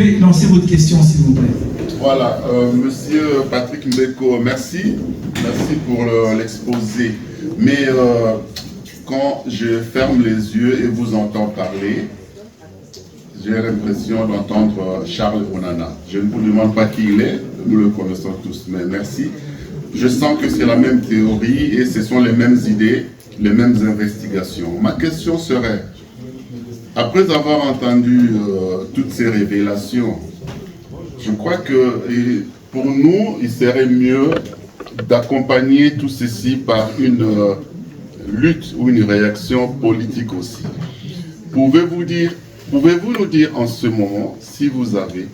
pouvez lancer votre question, s'il vous plaît. Voilà, Monsieur Patrick Mbeko, merci. Merci pour l'exposé. Mais quand je ferme les yeux et vous entends parler, j'ai l'impression d'entendre Charles Onana. Je ne vous demande pas qui il est, nous le connaissons tous, mais merci. Je sens que c'est la même théorie et ce sont les mêmes idées, les mêmes investigations. Ma question serait, après avoir entendu toutes ces révélations, je crois que pour nous, il serait mieux d'accompagner tout ceci par une lutte ou une réaction politique aussi. Pouvez-vous nous dire en ce moment si vous avez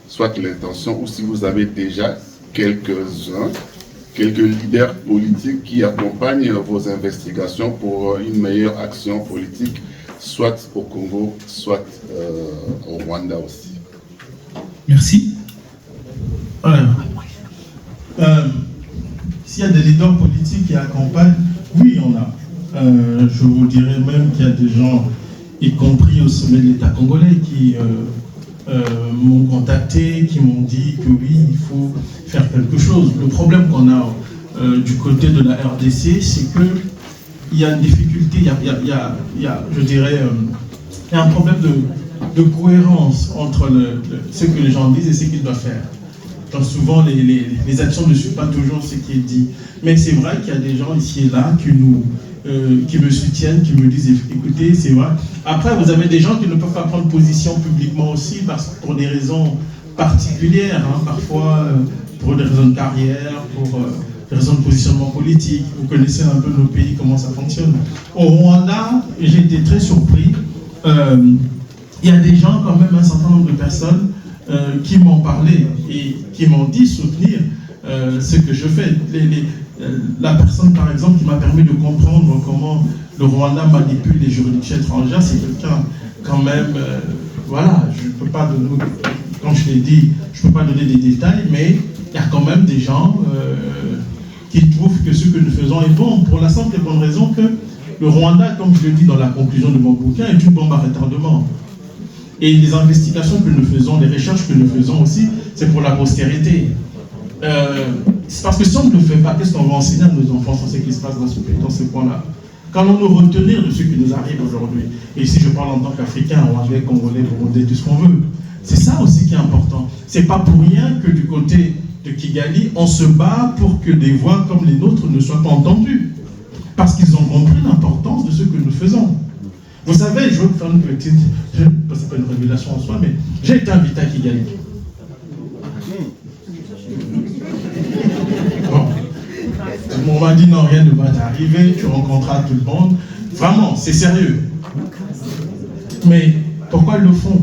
soit l'intention ou si vous avez déjà quelques leaders politiques qui accompagnent vos investigations pour une meilleure action politique, soit au Congo, soit au Rwanda aussi. Merci. Alors, s'il y a des leaders politiques qui accompagnent, oui, il y en a. Je vous dirais même qu'il y a des gens, y compris au sommet de l'État congolais, qui m'ont contacté, qui m'ont dit que oui, il faut faire quelque chose. Le problème qu'on a du côté de la RDC, c'est qu'il y a une difficulté, il y a je dirais, il y a un problème de cohérence entre ce que les gens disent et ce qu'ils doivent faire. Donc souvent, les actions ne suivent pas toujours ce qui est dit. Mais c'est vrai qu'il y a des gens ici et là qui me soutiennent, qui me disent, écoutez, c'est vrai. Après, vous avez des gens qui ne peuvent pas prendre position publiquement aussi pour des raisons particulières, hein, parfois pour des raisons de carrière, pour des raisons de positionnement politique. Vous connaissez un peu nos pays, comment ça fonctionne. Au Rwanda, j'ai été très surpris. Il y a des gens, quand même, un certain nombre de personnes qui m'ont parlé et qui m'ont dit soutenir ce que je fais. La personne, par exemple, qui m'a permis de comprendre comment le Rwanda manipule les juridictions étrangères, c'est quelqu'un, quand même, voilà, je ne peux pas donner, comme je l'ai dit, je ne peux pas donner des détails, mais il y a quand même des gens qui trouvent que ce que nous faisons est bon, pour la simple et bonne raison que le Rwanda, comme je le dis dans la conclusion de mon bouquin, est une bombe à retardement. Et les investigations que nous faisons, les recherches que nous faisons aussi, c'est pour la postérité. C'est parce que si on ne le fait pas, qu'est-ce qu'on va enseigner à nos enfants sur ce qui se passe dans ce point-là? Qu'allons-nous retenir de ce qui nous arrive aujourd'hui? Et ici, je parle en tant qu'Africain, Rwandais, Congolais, Burundais, tout ce qu'on veut. C'est ça aussi qui est important. C'est pas pour rien que du côté de Kigali, on se bat pour que des voix comme les nôtres ne soient pas entendues. Parce qu'ils ont compris l'importance de ce que nous faisons. Vous savez, je vais vous faire une petite, c'est pas une révélation en soi, mais j'ai été invité à Kigali. Bon. On m'a dit non, rien ne va t'arriver, tu rencontreras tout le monde. Vraiment, c'est sérieux. Mais pourquoi ils le font?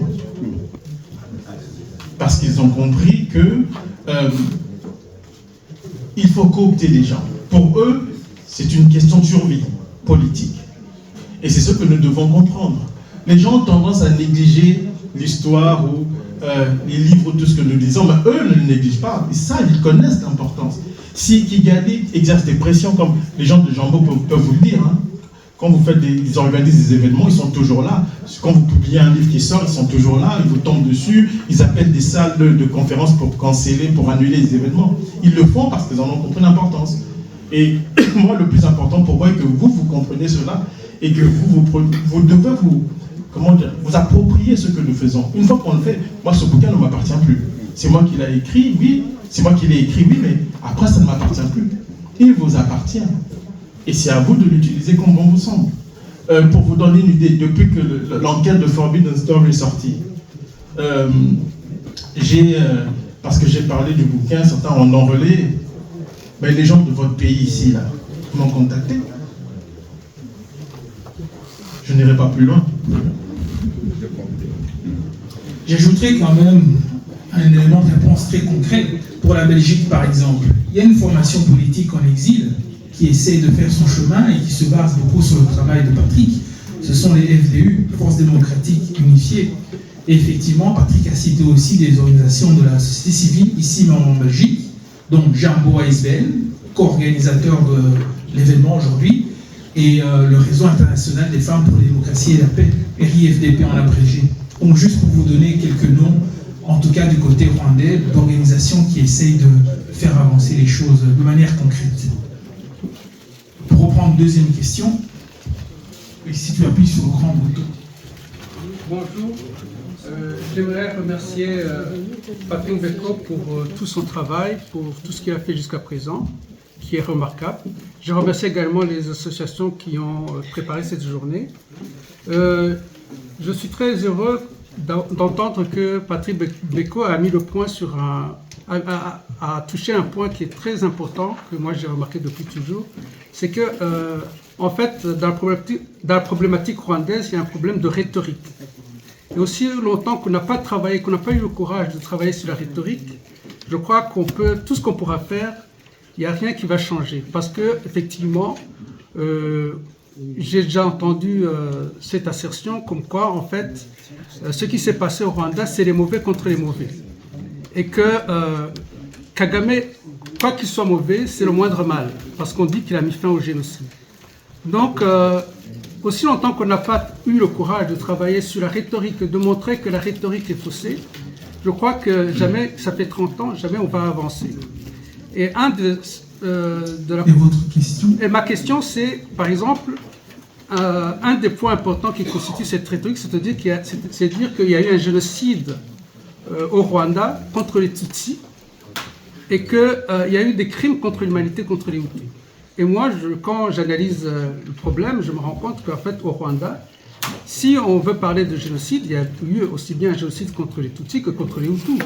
Parce qu'ils ont compris que il faut coopter les gens. Pour eux, c'est une question de survie politique. Et c'est ce que nous devons comprendre. Les gens ont tendance à négliger l'histoire ou les livres, tout ce que nous disons, mais eux ne le négligent pas. Et ça, ils connaissent l'importance. Si Kigali exerce des pressions, comme les gens de Jambo peuvent vous le dire, hein, quand ils organisent des événements, ils sont toujours là. Quand vous publiez un livre qui sort, ils sont toujours là, ils vous tombent dessus, ils appellent des salles de conférences pour canceller, pour annuler les événements. Ils le font parce qu'ils en ont compris l'importance. Et moi, le plus important pour moi est que vous comprenez cela et que vous devez vous approprier ce que nous faisons. Une fois qu'on le fait, moi, ce bouquin ne m'appartient plus. C'est moi qui l'ai écrit, oui. C'est moi qui l'ai écrit, oui, mais après, ça ne m'appartient plus. Il vous appartient. Et c'est à vous de l'utiliser comme bon vous semble. Pour vous donner une idée, depuis que l'enquête de Forbidden Story est sortie, parce que j'ai parlé du bouquin, certains en ont relayé, mais les gens de votre pays ici, là, m'ont contacté. Je n'irai pas plus loin. J'ajouterai quand même un élément de réponse très concret pour la Belgique, par exemple. Il y a une formation politique en exil qui essaie de faire son chemin et qui se base beaucoup sur le travail de Patrick. Ce sont les FDU, Forces démocratiques unifiées. Et effectivement, Patrick a cité aussi des organisations de la société civile, ici même en Belgique, dont Jambo ASBL, co-organisateur de l'événement aujourd'hui, et le Réseau international des femmes pour la démocratie et la paix, RIFDP en abrégé. Donc juste pour vous donner quelques noms, en tout cas du côté rwandais, d'organisations qui essayent de faire avancer les choses de manière concrète. Pour reprendre deuxième question, et si tu appuies sur le grand bouton. Bonjour, j'aimerais remercier Patrick Mbeko pour tout son travail, pour tout ce qu'il a fait jusqu'à présent, qui est remarquable. Je remercie également les associations qui ont préparé cette journée. Je suis très heureux d'entendre que Patrick Mbeko a mis le point sur a touché un point qui est très important, que moi j'ai remarqué depuis toujours, c'est que, en fait, dans la problématique rwandaise, il y a un problème de rhétorique. Et aussi longtemps qu'on n'a pas travaillé, qu'on n'a pas eu le courage de travailler sur la rhétorique, je crois qu'on peut, tout ce qu'on pourra faire, il n'y a rien qui va changer. Parce que, effectivement, j'ai déjà entendu cette assertion comme quoi, en fait, ce qui s'est passé au Rwanda, c'est les mauvais contre les mauvais. Et que Kagame, quoi qu'il soit mauvais, c'est le moindre mal, parce qu'on dit qu'il a mis fin au génocide. Donc, aussi longtemps qu'on n'a pas eu le courage de travailler sur la rhétorique, de montrer que la rhétorique est faussée, je crois que jamais, ça fait 30 ans, jamais on va avancer. Et Et votre question? Et ma question, c'est, par exemple, un des points importants qui constitue cette rhétorique, c'est de dire qu'il y a eu un génocide au Rwanda contre les Tutsis et qu'il y a eu des crimes contre l'humanité contre les Hutus. Et moi, quand j'analyse le problème, je me rends compte qu'en fait, au Rwanda, si on veut parler de génocide, il y a eu aussi bien un génocide contre les Tutsis que contre les Hutus.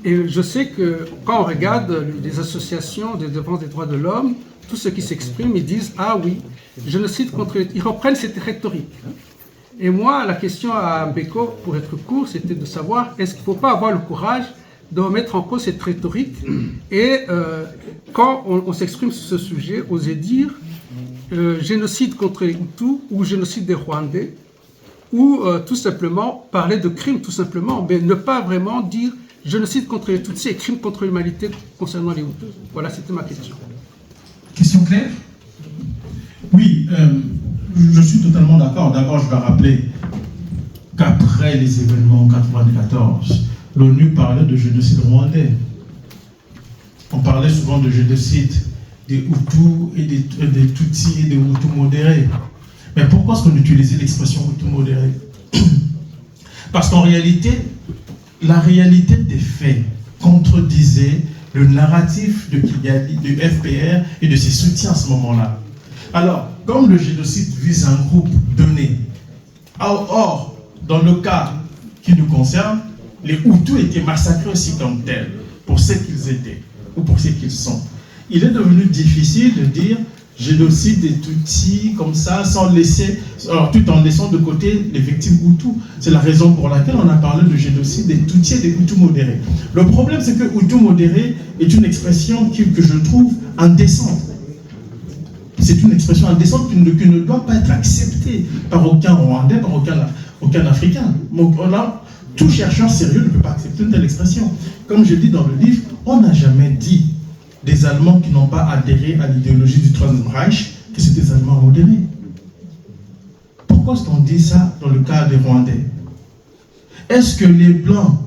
Et je sais que quand on regarde les associations de défense des droits de l'homme, tous ceux qui s'expriment, ils disent « Ah oui, génocide contre les... » Ils reprennent cette rhétorique. Et moi, la question à Mbeko, pour être court, c'était de savoir est-ce qu'il ne faut pas avoir le courage de remettre en cause cette rhétorique et quand on s'exprime sur ce sujet, oser dire génocide contre les Hutus ou génocide des Rwandais ou tout simplement parler de crimes tout simplement, mais ne pas vraiment dire génocide contre les Tutsis et crimes contre l'humanité concernant les Hutus. Voilà, c'était ma question. Question claire? Oui, je suis totalement d'accord. D'abord, je dois rappeler qu'après les événements en 1994, l'ONU parlait de génocide rwandais. On parlait souvent de génocide des Hutus et des Tutsis et des Hutus modérés. Mais pourquoi est-ce qu'on utilisait l'expression Hutus modérés? Parce qu'en réalité, la réalité des faits contredisait le narratif de Kigali, du FPR et de ses soutiens à ce moment-là. Alors, comme le génocide vise un groupe donné, or, dans le cas qui nous concerne, les Hutus étaient massacrés aussi comme tels, pour ce qu'ils étaient, ou pour ce qu'ils sont. Il est devenu difficile de dire génocide des Tutsis comme ça, sans laisser, alors, tout en laissant de côté les victimes Hutus. C'est la raison pour laquelle on a parlé de génocide des Tutsis et des Hutus modérés. Le problème, c'est que Hutus modéré est une expression que je trouve indécente. C'est une expression indécente qui ne doit pas être acceptée par aucun Rwandais, par aucun Africain. Donc, là, tout chercheur sérieux ne peut pas accepter une telle expression. Comme je dis dans le livre, on n'a jamais dit des Allemands qui n'ont pas adhéré à l'idéologie du Troisième Reich que c'est des Allemands modérés. Pourquoi est-ce qu'on dit ça dans le cas des Rwandais? Est-ce que les Blancs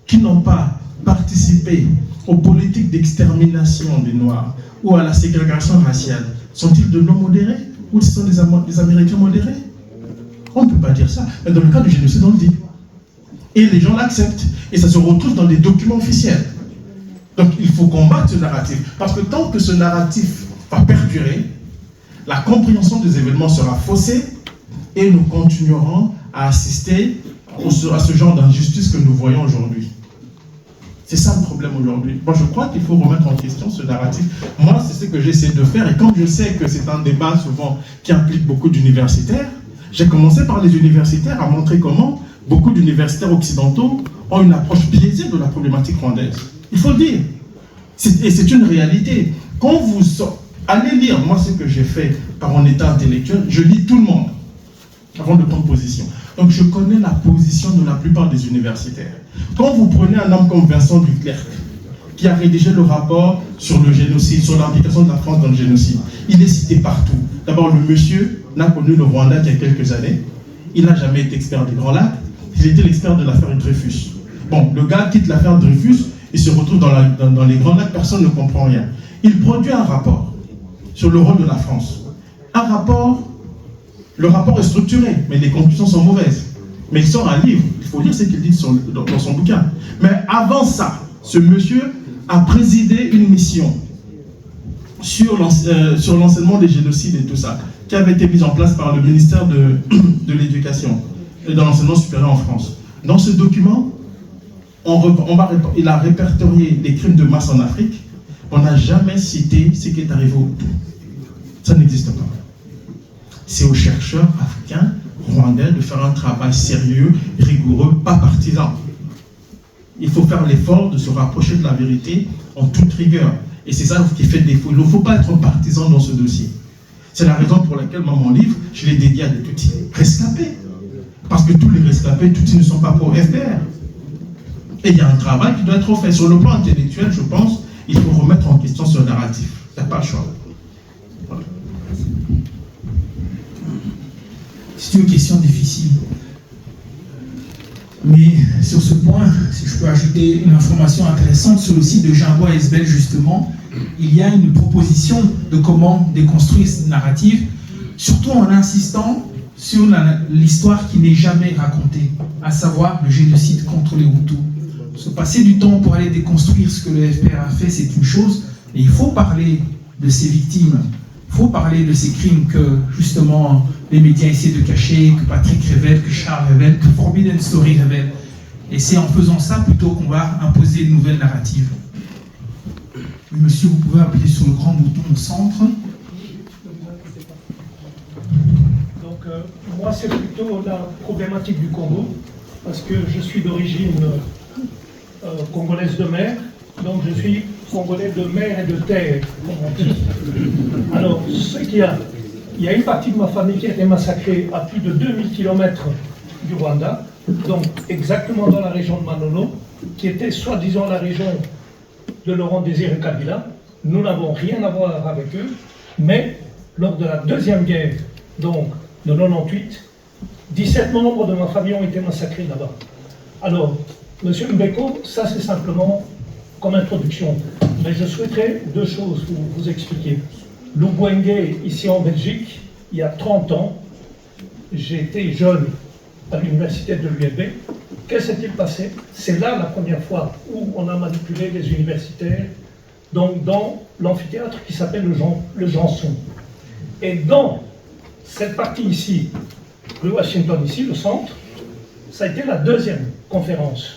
qui n'ont pas participé aux politiques d'extermination des Noirs ou à la ségrégation raciale sont-ils de Blancs modérés ou ce sont des Américains modérés? On ne peut pas dire ça. Mais dans le cas du génocide, on le dit. Et les gens l'acceptent. Et ça se retrouve dans des documents officiels. Donc il faut combattre ce narratif. Parce que tant que ce narratif va perdurer, la compréhension des événements sera faussée et nous continuerons à assister à ce genre d'injustice que nous voyons aujourd'hui. C'est ça le problème aujourd'hui. Moi, je crois qu'il faut remettre en question ce narratif. Moi, c'est ce que j'essaie de faire. Et comme je sais que c'est un débat souvent qui implique beaucoup d'universitaires, j'ai commencé par les universitaires à montrer comment beaucoup d'universitaires occidentaux ont une approche biaisée de la problématique rwandaise. Il faut le dire. Et c'est une réalité. Quand vous allez lire, moi, ce que j'ai fait par mon état intellectuel, je lis tout le monde avant de prendre position. Donc, je connais la position de la plupart des universitaires. Quand vous prenez un homme comme Vincent Duclercq, qui a rédigé le rapport sur le génocide, sur l'implication de la France dans le génocide, il est cité partout. D'abord, le monsieur n'a connu le Rwanda qu'il y a quelques années. Il n'a jamais été expert des Grands Lacs. qu'il était l'expert de l'affaire Dreyfus. Bon, le gars quitte l'affaire Dreyfus, il se retrouve dans les Grands Lacs, personne ne comprend rien. Il produit un rapport sur le rôle de la France. Un rapport, le rapport est structuré, mais les conclusions sont mauvaises. Mais il sort un livre, il faut lire ce qu'il dit dans son bouquin. Mais avant ça, ce monsieur a présidé une mission sur l'enseignement des génocides et tout ça, qui avait été mise en place par le ministère de l'Éducation et de l'enseignement supérieur en France. Dans ce document, il a répertorié les crimes de masse en Afrique. On n'a jamais cité ce qui est arrivé au Hutu. Ça n'existe pas. C'est aux chercheurs africains, rwandais, de faire un travail sérieux, rigoureux, pas partisan. Il faut faire l'effort de se rapprocher de la vérité en toute rigueur. Et c'est ça qui fait défaut. Il ne faut pas être partisan dans ce dossier. C'est la raison pour laquelle, dans mon livre, je l'ai dédié à des Tutsis rescapés. Parce que tous les rescapés Tutsis ne sont pas pour FPR. Et il y a un travail qui doit être fait. Sur le plan intellectuel, je pense, il faut remettre en question ce narratif. Il n'y a pas le choix. Voilà. C'est une question difficile. Mais sur ce point, si je peux ajouter une information intéressante, sur le site de Jean-Bois Esbel, justement, il y a une proposition de comment déconstruire cette narrative, surtout en insistant sur l'histoire qui n'est jamais racontée, à savoir le génocide contre les Hutus. Se passer du temps pour aller déconstruire ce que le FPR a fait, c'est une chose, mais il faut parler de ces victimes, il faut parler de ces crimes que, justement, les médias essaient de cacher, que Patrick révèle, que Charles révèle, que Forbidden Story révèle. Et c'est en faisant ça plutôt qu'on va imposer une nouvelle narrative. Oui, monsieur, vous pouvez appuyer sur le grand bouton au centre. Donc, moi, c'est plutôt la problématique du Congo, parce que je suis d'origine congolaise de mer, donc je suis congolais de mer et de terre, comme on dit. Alors, il y a une partie de ma famille qui a été massacrée à plus de 2000 km du Rwanda, donc exactement dans la région de Manono, qui était soi-disant la région de Laurent Désiré Kabila. Nous n'avons rien à voir avec eux, mais lors de la deuxième guerre, donc de 98, 17 membres de ma famille ont été massacrés là-bas. Alors, Monsieur Mbeko, ça c'est simplement comme introduction, mais je souhaiterais deux choses vous expliquer. Lubwenge, ici en Belgique, il y a 30 ans, j'ai été jeune à l'université de l'ULB. Qu'est-ce qui s'est passé? C'est là la première fois où on a manipulé les universitaires, donc dans l'amphithéâtre qui s'appelle le Janson. Et dans cette partie ici, rue Washington, ici, le centre, ça a été la deuxième conférence.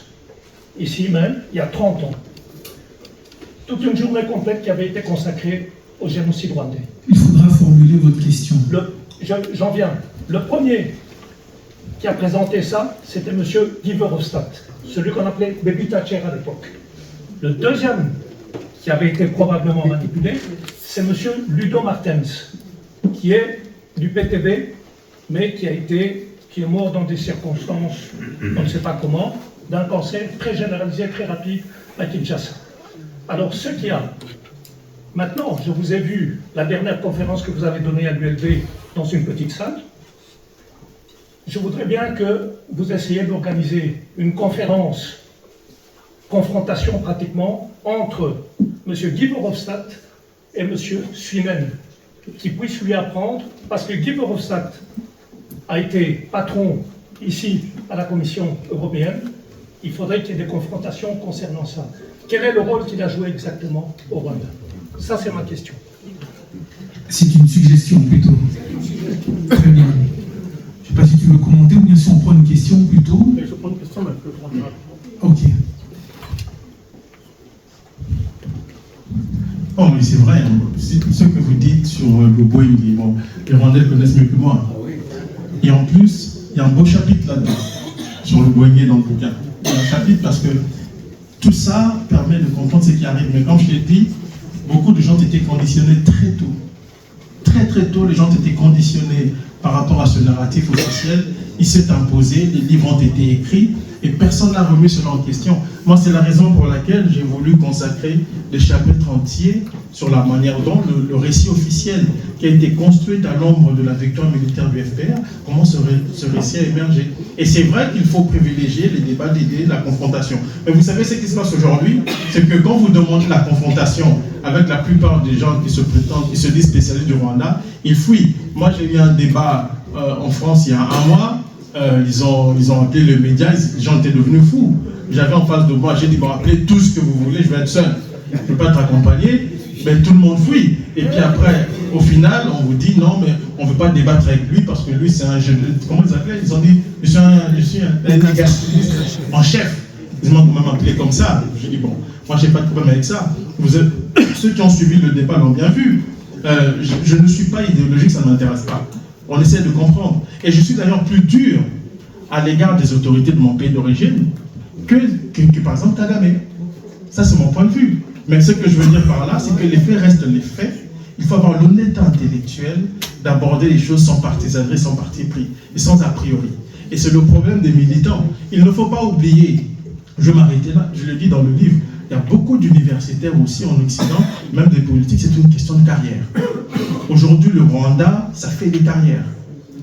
Ici même, il y a 30 ans. Toute une journée complète qui avait été consacrée au génocide rwandais. Il faudra formuler votre question. J'en viens. Le premier qui a présenté ça, c'était M. Guy Verhofstadt, celui qu'on appelait Baby Thatcher à l'époque. Le deuxième qui avait été probablement manipulé, c'est M. Ludo Martens, qui est du PTB, mais qui est mort dans des circonstances, on ne sait pas comment, d'un cancer très généralisé, très rapide à Kinshasa. Alors, ce qu'il y a, maintenant, je vous ai vu la dernière conférence que vous avez donnée à l'ULB dans une petite salle. Je voudrais bien que vous essayiez d'organiser une conférence, confrontation pratiquement, entre M. Guy Verhofstadt et M. Suinen, qui puisse lui apprendre, parce que Guy Verhofstadt a été patron ici à la Commission européenne. Il faudrait qu'il y ait des confrontations concernant ça. Quel est le rôle qu'il a joué exactement au Rwanda? Ça, c'est ma question. C'est une suggestion plutôt. Très bien. Je ne sais pas si tu veux commenter ou bien si on prend une question plutôt. Je prends une question, mais je peux prendre une réponse. Ok. Oh, mais c'est vrai, ce que vous dites sur le Boeing, bon, les Rwandais le connaissent mieux que moi. Et en plus, il y a un beau chapitre là-dedans, sur le Boeing dans le bouquin. Il y a un chapitre parce que tout ça permet de comprendre ce qui arrive. Mais comme je l'ai dit, beaucoup de gens étaient conditionnés très tôt. Très très tôt, les gens étaient conditionnés par rapport à ce narratif officiel. Il s'est imposé, les livres ont été écrits, Et personne n'a remis cela en question. Moi, c'est la raison pour laquelle j'ai voulu consacrer des chapitres entiers sur la manière dont le récit officiel qui a été construit à l'ombre de la victoire militaire du FPR, comment ce récit a émergé. Et c'est vrai qu'il faut privilégier les débats d'idées, la confrontation. Mais vous savez ce qui se passe aujourd'hui, c'est que quand vous demandez la confrontation avec la plupart des gens qui se prétendent, qui se disent spécialistes du Rwanda, ils fuient. Moi, j'ai eu un débat en France il y a un mois. Ils ont appelé les médias, les gens étaient devenus fous. J'avais en face de moi, j'ai dit, bon, appelez tout ce que vous voulez, je vais être seul. Je ne peux pas t'accompagner, mais tout le monde fuit. Et puis après, au final, on vous dit, non, mais on ne veut pas débattre avec lui parce que lui, c'est un jeune. Comment ils appelaient? Ils ont dit, je suis un négationniste en chef. Ils m'ont quand même appelé comme ça. J'ai dit, bon, moi, je n'ai pas de problème avec ça. Ceux qui ont suivi le débat l'ont bien vu. Je ne suis pas idéologique, ça ne m'intéresse pas. On essaie de comprendre. Et je suis d'ailleurs plus dur à l'égard des autorités de mon pays d'origine que par exemple Kagame. Ça, c'est mon point de vue. Mais ce que je veux dire par là, c'est que les faits restent les faits. Il faut avoir l'honnêteté intellectuelle d'aborder les choses sans partisanerie, sans parti pris et sans a priori. Et c'est le problème des militants. Il ne faut pas oublier, je vais m'arrêter là, je le dis dans le livre, il y a beaucoup d'universitaires aussi en Occident, même des politiques, c'est une question de carrière. Aujourd'hui, le Rwanda, ça fait des carrières.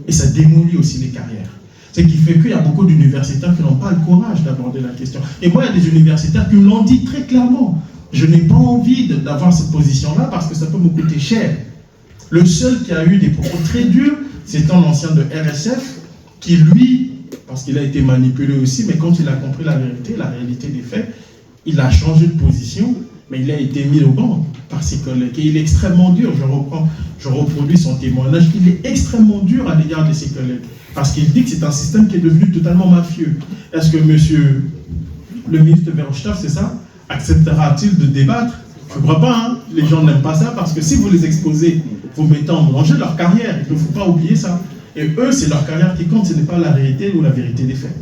Et ça démolit aussi les carrières. Ce qui fait qu'il y a beaucoup d'universitaires qui n'ont pas le courage d'aborder la question. Et moi, il y a des universitaires qui me l'ont dit très clairement. Je n'ai pas envie d'avoir cette position-là parce que ça peut me coûter cher. Le seul qui a eu des propos très durs, c'est un ancien de RSF qui, lui, parce qu'il a été manipulé aussi, mais quand il a compris la vérité, la réalité des faits, il a changé de position, mais il a été mis au banc par ses collègues. Et il est extrêmement dur, je reproduis son témoignage, il est extrêmement dur à l'égard de ses collègues. Parce qu'il dit que c'est un système qui est devenu totalement mafieux. Est-ce que monsieur le ministre Verhofstadt, c'est ça, acceptera-t-il de débattre? Je ne crois pas, hein. Les gens n'aiment pas ça, parce que si vous les exposez, vous mettez en danger leur carrière. Il ne faut pas oublier ça. Et eux, c'est leur carrière qui compte, ce n'est pas la réalité ou la vérité des faits.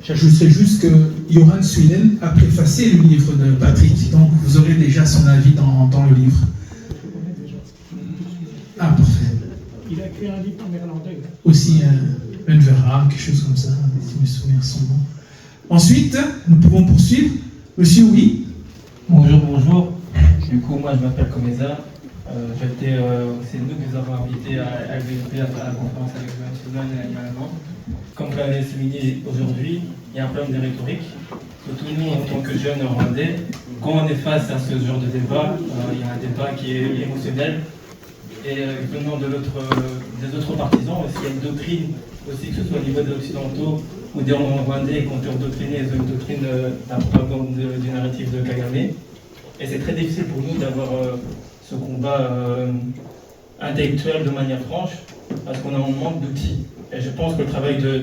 J'ajouterais juste que Johan Sweden a préfacé le livre de Patrick, donc vous aurez déjà son avis dans le livre. Ah, parfait. Il a écrit un livre en néerlandais. Aussi un Verhaal, quelque chose comme ça, si je me souviens son nom. Ensuite, nous pouvons poursuivre. Monsieur, oui. Bonjour. Du coup, moi, je m'appelle Komeza. C'est nous qui nous avons invités à la conférence avec Johan Sweden il y a un an. Comme vous l'avez souligné aujourd'hui, il y a un problème de rhétorique. Surtout nous, en tant que jeunes rwandais, quand on est face à ce genre de débat, il y a un débat qui est émotionnel. Et venant des autres partisans, aussi, il y a une doctrine, aussi, que ce soit au niveau des Occidentaux ou des Rwandais, qui ont été endoctrinés, ils ont une doctrine la propagande du narratif de Kagame. Et c'est très difficile pour nous d'avoir ce combat intellectuel de manière franche, parce qu'on a un manque d'outils. Et je pense que le travail que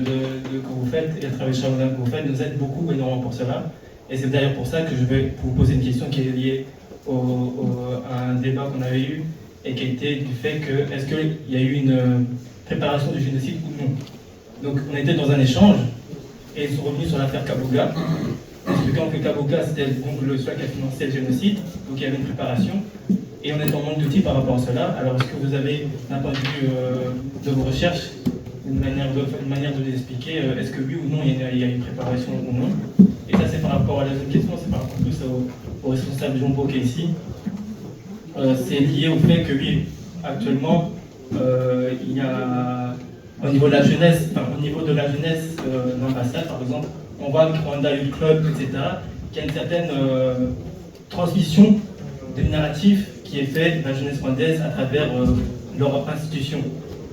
vous faites et le travail de Shaolin que vous faites nous aide beaucoup énormément pour cela. Et c'est d'ailleurs pour ça que je vais vous poser une question qui est liée à un débat qu'on avait eu et qui a été du fait que est-ce qu'il y a eu une préparation du génocide ou non. Donc on était dans un échange et ils sont revenus sur l'affaire Kabuga, expliquant que Kabuga c'était donc le seul qui a financé le génocide, donc il y avait une préparation. Et on est en manque d'outils par rapport à cela. Alors est-ce que vous avez, d'un point de vue de vos recherches, une manière de les expliquer, est-ce que oui ou non il y a une préparation ou non? Et ça c'est par rapport à la deuxième question, c'est par rapport plus au responsable Jombo qui est ici. C'est lié au fait que oui, actuellement, il y a au niveau de la jeunesse, l'ambassade par exemple, on voit que Rwanda Youth Club, etc., qu'il y a une certaine transmission des narratifs qui est fait de la jeunesse rwandaise à travers leur institution.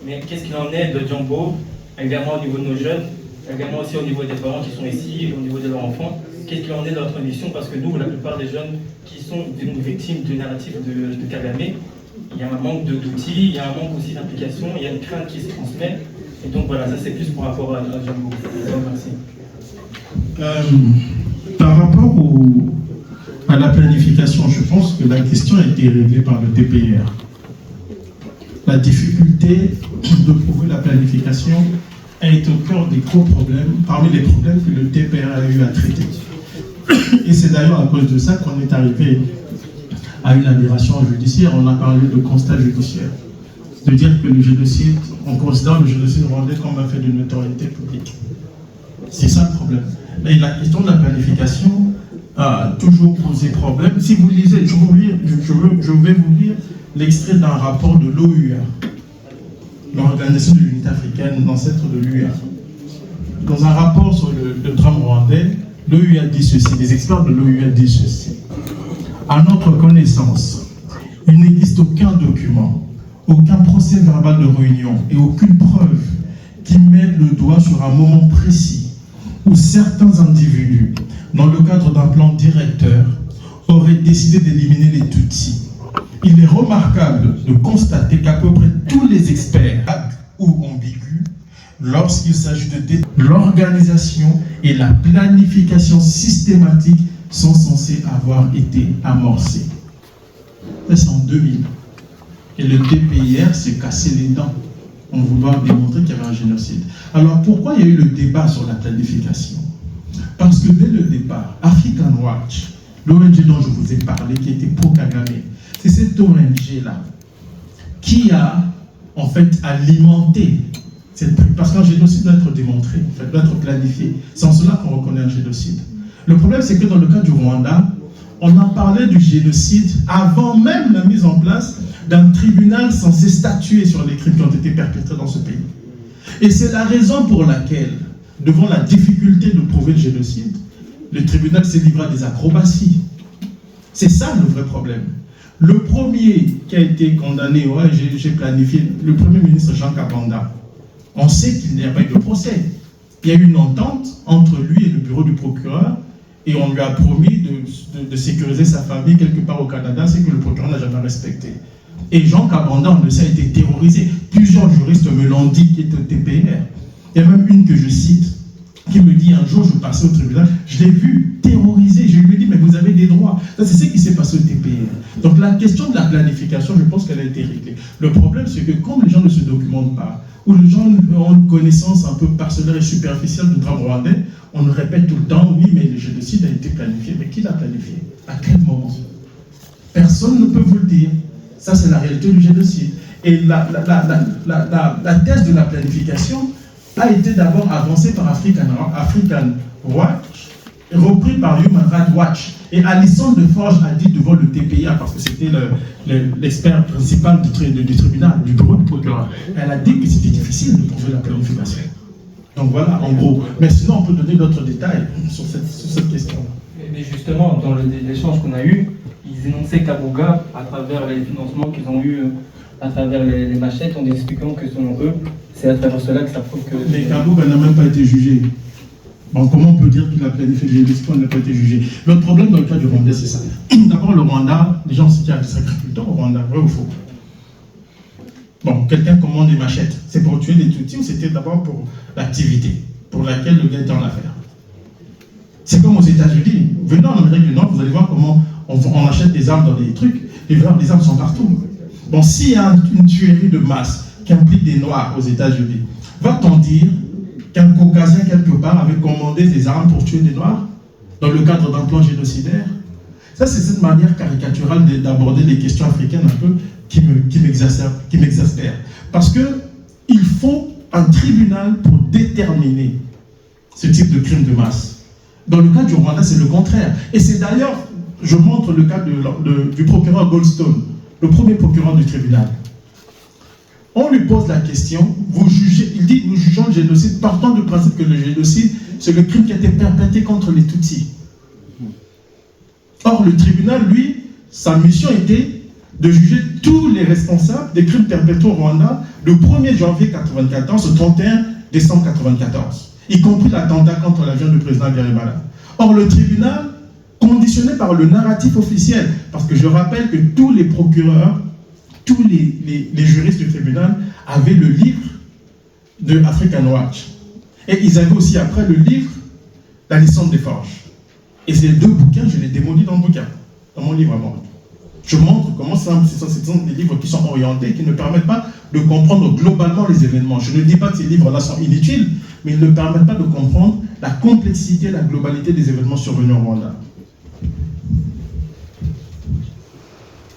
Mais qu'est-ce qu'il en est de Jombo, également au niveau de nos jeunes, également aussi au niveau des parents qui sont ici, au niveau de leurs enfants? Qu'est-ce qu'il en est de notre mission? Parce que nous, la plupart des jeunes qui sont victimes du narratif de Kagame, il y a un manque d'outils, il y a un manque aussi d'implication, il y a une crainte qui se transmet. Et donc voilà, ça c'est plus par rapport à Jombo. Merci. Par rapport à la planification, je pense que la question a été réglée par le TPR. La difficulté de prouver la planification est au cœur des gros problèmes, parmi les problèmes que le TPR a eu à traiter. Et c'est d'ailleurs à cause de ça qu'on est arrivé à une aberration judiciaire. On a parlé de constat judiciaire. De dire que le génocide, on considère le génocide rwandais comme un fait de notoriété publique. C'est ça le problème. Mais la question de la planification a toujours posé problème. Si vous lisez, je vais vous lire l'extrait d'un rapport de l'OUA, l'Organisation de l'Unité africaine, l'ancêtre de l'UA. Dans un rapport sur le drame rwandais, l'OUA dit ceci, les experts de l'OUA disent ceci. À notre connaissance, il n'existe aucun document, aucun procès verbal de réunion et aucune preuve qui mette le doigt sur un moment précis où certains individus, dans le cadre d'un plan directeur, auraient décidé d'éliminer les Tutsis. Il est remarquable de constater qu'à peu près tous les experts, ou ambigus, lorsqu'il s'agit de l'organisation et la planification systématique sont censés avoir été amorcés. Ça, c'est en 2000. Et le DPIR s'est cassé les dents en voulant démontrer qu'il y avait un génocide. Alors pourquoi il y a eu le débat sur la planification? Parce que dès le départ, African Watch, l'ONG dont je vous ai parlé, qui était pro-Kagame, c'est cette ONG-là qui a en fait alimenté parce qu'un génocide doit être démontré, en fait, doit être planifié. C'est en cela qu'on reconnaît un génocide. Le problème, c'est que dans le cas du Rwanda, on en parlait du génocide avant même la mise en place d'un tribunal censé statuer sur les crimes qui ont été perpétrés dans ce pays. Et c'est la raison pour laquelle, devant la difficulté de prouver le génocide, le tribunal s'est livré à des acrobaties. C'est ça le vrai problème. Le premier qui a été condamné, ouais, j'ai planifié, le Premier ministre Jean Kabanda, on sait qu'il n'y a pas eu de procès. Il y a eu une entente entre lui et le bureau du procureur, et on lui a promis de sécuriser sa famille quelque part au Canada, c'est que le procureur n'a jamais respecté. Et Jean Kabanda, on le sait, a été terrorisé. Plusieurs juristes me l'ont dit, qui est au TPR. Il y a même une que je cite, qui me dit, un jour, je passais au tribunal, je l'ai vu terrorisé, je lui ai dit, mais vous avez des droits. C'est ce qui s'est passé au TPR. Donc la question de la planification, je pense qu'elle a été réglée. Le problème, c'est que comme les gens ne se documentent pas, ou les gens ont une connaissance un peu parcellaire et superficielle du drame rwandais, on nous répète tout le temps, oui, mais le génocide a été planifié. Mais qui l'a planifié? À quel moment? Personne ne peut vous le dire. Ça, c'est la réalité du génocide. Et la thèse de la planification a été d'abord avancée par African Watch, repris par Human Rights Watch. Et Alison Deforge a dit devant le TPIA, parce que c'était l'expert principal du tribunal, du bureau du procureur, elle a dit que c'était difficile de prouver la planification. Donc voilà, en gros. Mais sinon, on peut donner d'autres détails sur cette question. Mais justement, dans l'échange qu'on a eu, ils énonçaient qu'Abouga, à travers les financements qu'ils ont eus, à travers les machettes, en expliquant que selon eux, c'est à travers cela que ça prouve que... Mais Kabouga n'a même pas été jugé. Bon, comment on peut dire qu'il a planifié le génocide quand il n'a pas été jugé? Le problème dans le cas du Rwanda, c'est ça. D'abord, le Rwanda, les gens, c'est qu'il y a des agriculteurs au Rwanda, vrai ou faux? Bon, quelqu'un commande des machettes. C'est pour tuer des Tutsis ou c'était d'abord pour l'activité pour laquelle le gars était en affaire? C'est comme aux États-Unis. Venez en Amérique du Nord, vous allez voir comment on achète des armes dans des trucs. Les armes sont partout. Bon, s'il y a une tuerie de masse qui implique des Noirs aux États-Unis, va-t-on dire qu'un Caucasien quelque part avait commandé des armes pour tuer des Noirs dans le cadre d'un plan génocidaire? Ça, c'est cette manière caricaturale d'aborder les questions africaines un peu qui m'exaspère. Parce qu'il faut un tribunal pour déterminer ce type de crime de masse. Dans le cas du Rwanda, c'est le contraire. Et c'est d'ailleurs, je montre le cas du procureur Goldstone, le premier procureur du tribunal. On lui pose la question, vous jugez, il dit, nous jugeons le génocide, partant du principe que le génocide, c'est le crime qui a été perpétré contre les Tutsis. Or, le tribunal, lui, sa mission était de juger tous les responsables des crimes perpétrés au Rwanda le 1er janvier 1994 au 31 décembre 1994, y compris l'attentat contre l'avion du président Habyarimana. Or, le tribunal, conditionné par le narratif officiel, parce que je rappelle que tous les procureurs, tous les juristes du tribunal avaient le livre de African Watch. Et ils avaient aussi après le livre d'Alison Deforge. Et ces deux bouquins, je les démolis dans le bouquin, dans mon livre à moi. Je montre comment ce sont des livres qui sont orientés, qui ne permettent pas de comprendre globalement les événements. Je ne dis pas que ces livres-là sont inutiles, mais ils ne permettent pas de comprendre la complexité, la globalité des événements survenus au Rwanda.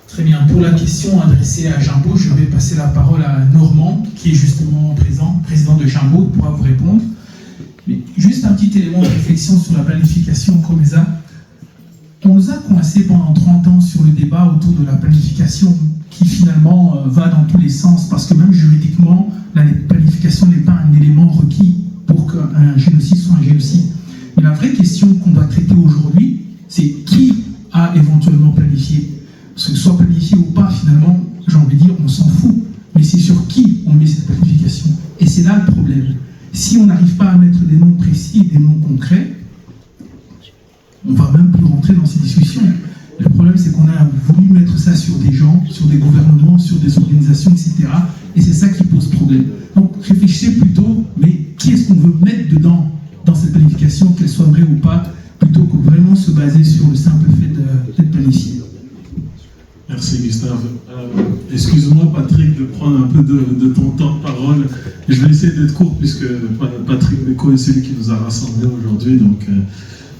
Très bien. Pour la question adressée à Jambo, je vais passer la parole à Normand, qui est justement présent, président de Jambo, pourra vous répondre. Mais juste un petit élément de réflexion sur la planification Comesa. On nous a coincé pendant 30 ans sur le débat autour de la planification qui finalement va dans tous les sens parce que même juridiquement, la planification n'est pas un élément requis pour qu'un génocide soit un génocide. Mais la vraie question qu'on doit traiter aujourd'hui, c'est qui a éventuellement planifié. Parce que soit planifié ou pas, finalement, j'ai envie de dire, on s'en fout. Mais c'est sur qui on met cette planification. Et c'est là le problème. Si on n'arrive pas à mettre des noms précis, des noms concrets, on ne va même plus rentrer dans ces discussions. Le problème, c'est qu'on a voulu mettre ça sur des gens, sur des gouvernements, sur des organisations, etc. Et c'est ça qui pose problème. Donc, réfléchissez plutôt, mais qui est-ce qu'on veut mettre dedans, dans cette planification, qu'elle soit vraie ou pas, plutôt que vraiment se baser sur le simple fait d'être planifié. Merci Gustave. Excuse-moi Patrick de prendre un peu de ton temps de parole. Je vais essayer d'être court puisque Patrick Beko est celui qui nous a rassemblés aujourd'hui. Donc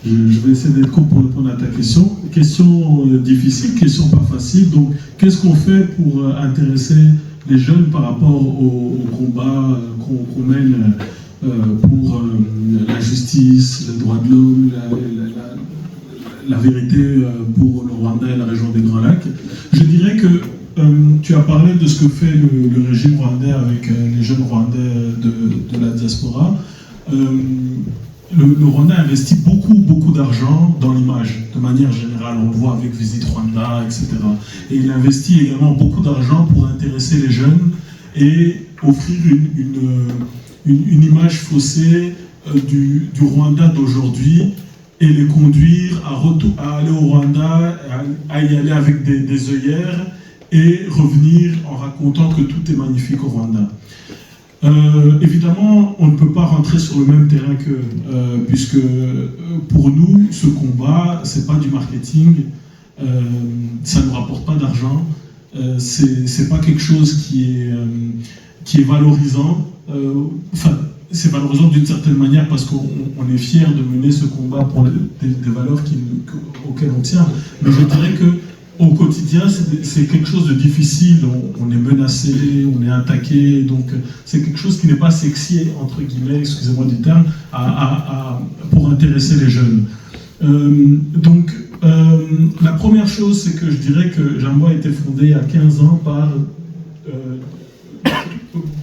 je vais essayer d'être court pour répondre à ta question. Question difficile, question pas facile. Donc qu'est-ce qu'on fait pour intéresser les jeunes par rapport au combat qu'on mène pour la justice, les droits de l'homme, la vérité pour le Rwanda et la région des Grands Lacs. Je dirais que tu as parlé de ce que fait le régime rwandais avec les jeunes Rwandais de la diaspora. Le Rwanda investit beaucoup d'argent dans l'image, de manière générale. On le voit avec Visit Rwanda, etc. Et il investit également beaucoup d'argent pour intéresser les jeunes et offrir une image faussée du Rwanda d'aujourd'hui et les conduire à aller au Rwanda, à y aller avec des œillères et revenir en racontant que tout est magnifique au Rwanda. Évidemment, on ne peut pas rentrer sur le même terrain qu'eux, puisque pour nous, ce combat, c'est pas du marketing, ça ne rapporte pas d'argent, c'est pas quelque chose qui est valorisant. C'est valorisant d'une certaine manière parce qu'on est fier de mener ce combat pour des valeurs auxquelles on tient. Mais je dirais qu'au quotidien, c'est quelque chose de difficile. On est menacé, on est attaqué. Donc, c'est quelque chose qui n'est pas sexy, entre guillemets, excusez-moi du terme, pour intéresser les jeunes. Donc, la première chose, c'est que je dirais que Jambo a été fondé il y a 15 ans par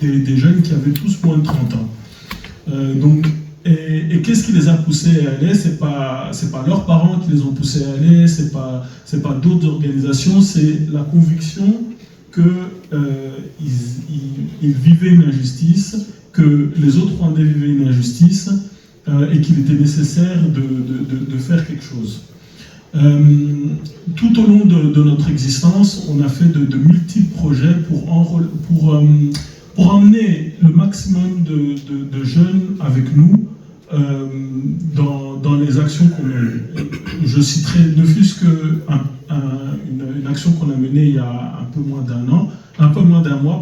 des jeunes qui avaient tous moins de 30 ans. Et qu'est-ce qui les a poussés à aller? C'est pas leurs parents qui les ont poussés à aller, c'est pas d'autres organisations, c'est la conviction que ils vivaient une injustice, que les autres Rwandais vivaient une injustice et qu'il était nécessaire de faire quelque chose. Tout au long de notre existence, on a fait de multiples projets pour emmener le maximum de jeunes avec nous dans les actions qu'on mène. Je citerai ne fût-ce qu'une action qu'on a menée il y a un peu moins d'un mois,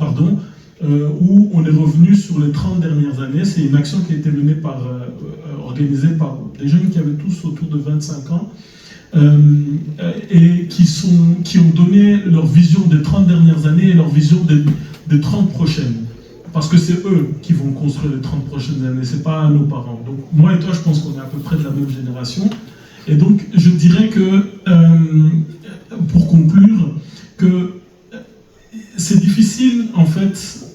où on est revenu sur les 30 dernières années. C'est une action qui a été menée organisée par des jeunes qui avaient tous autour de 25 ans et qui ont donné leur vision des 30 dernières années et leur vision des 30 prochaines. Parce que c'est eux qui vont construire les 30 prochaines années, c'est pas nos parents. Donc moi et toi, je pense qu'on est à peu près de la même génération. Et donc je dirais que, pour conclure, que c'est difficile en fait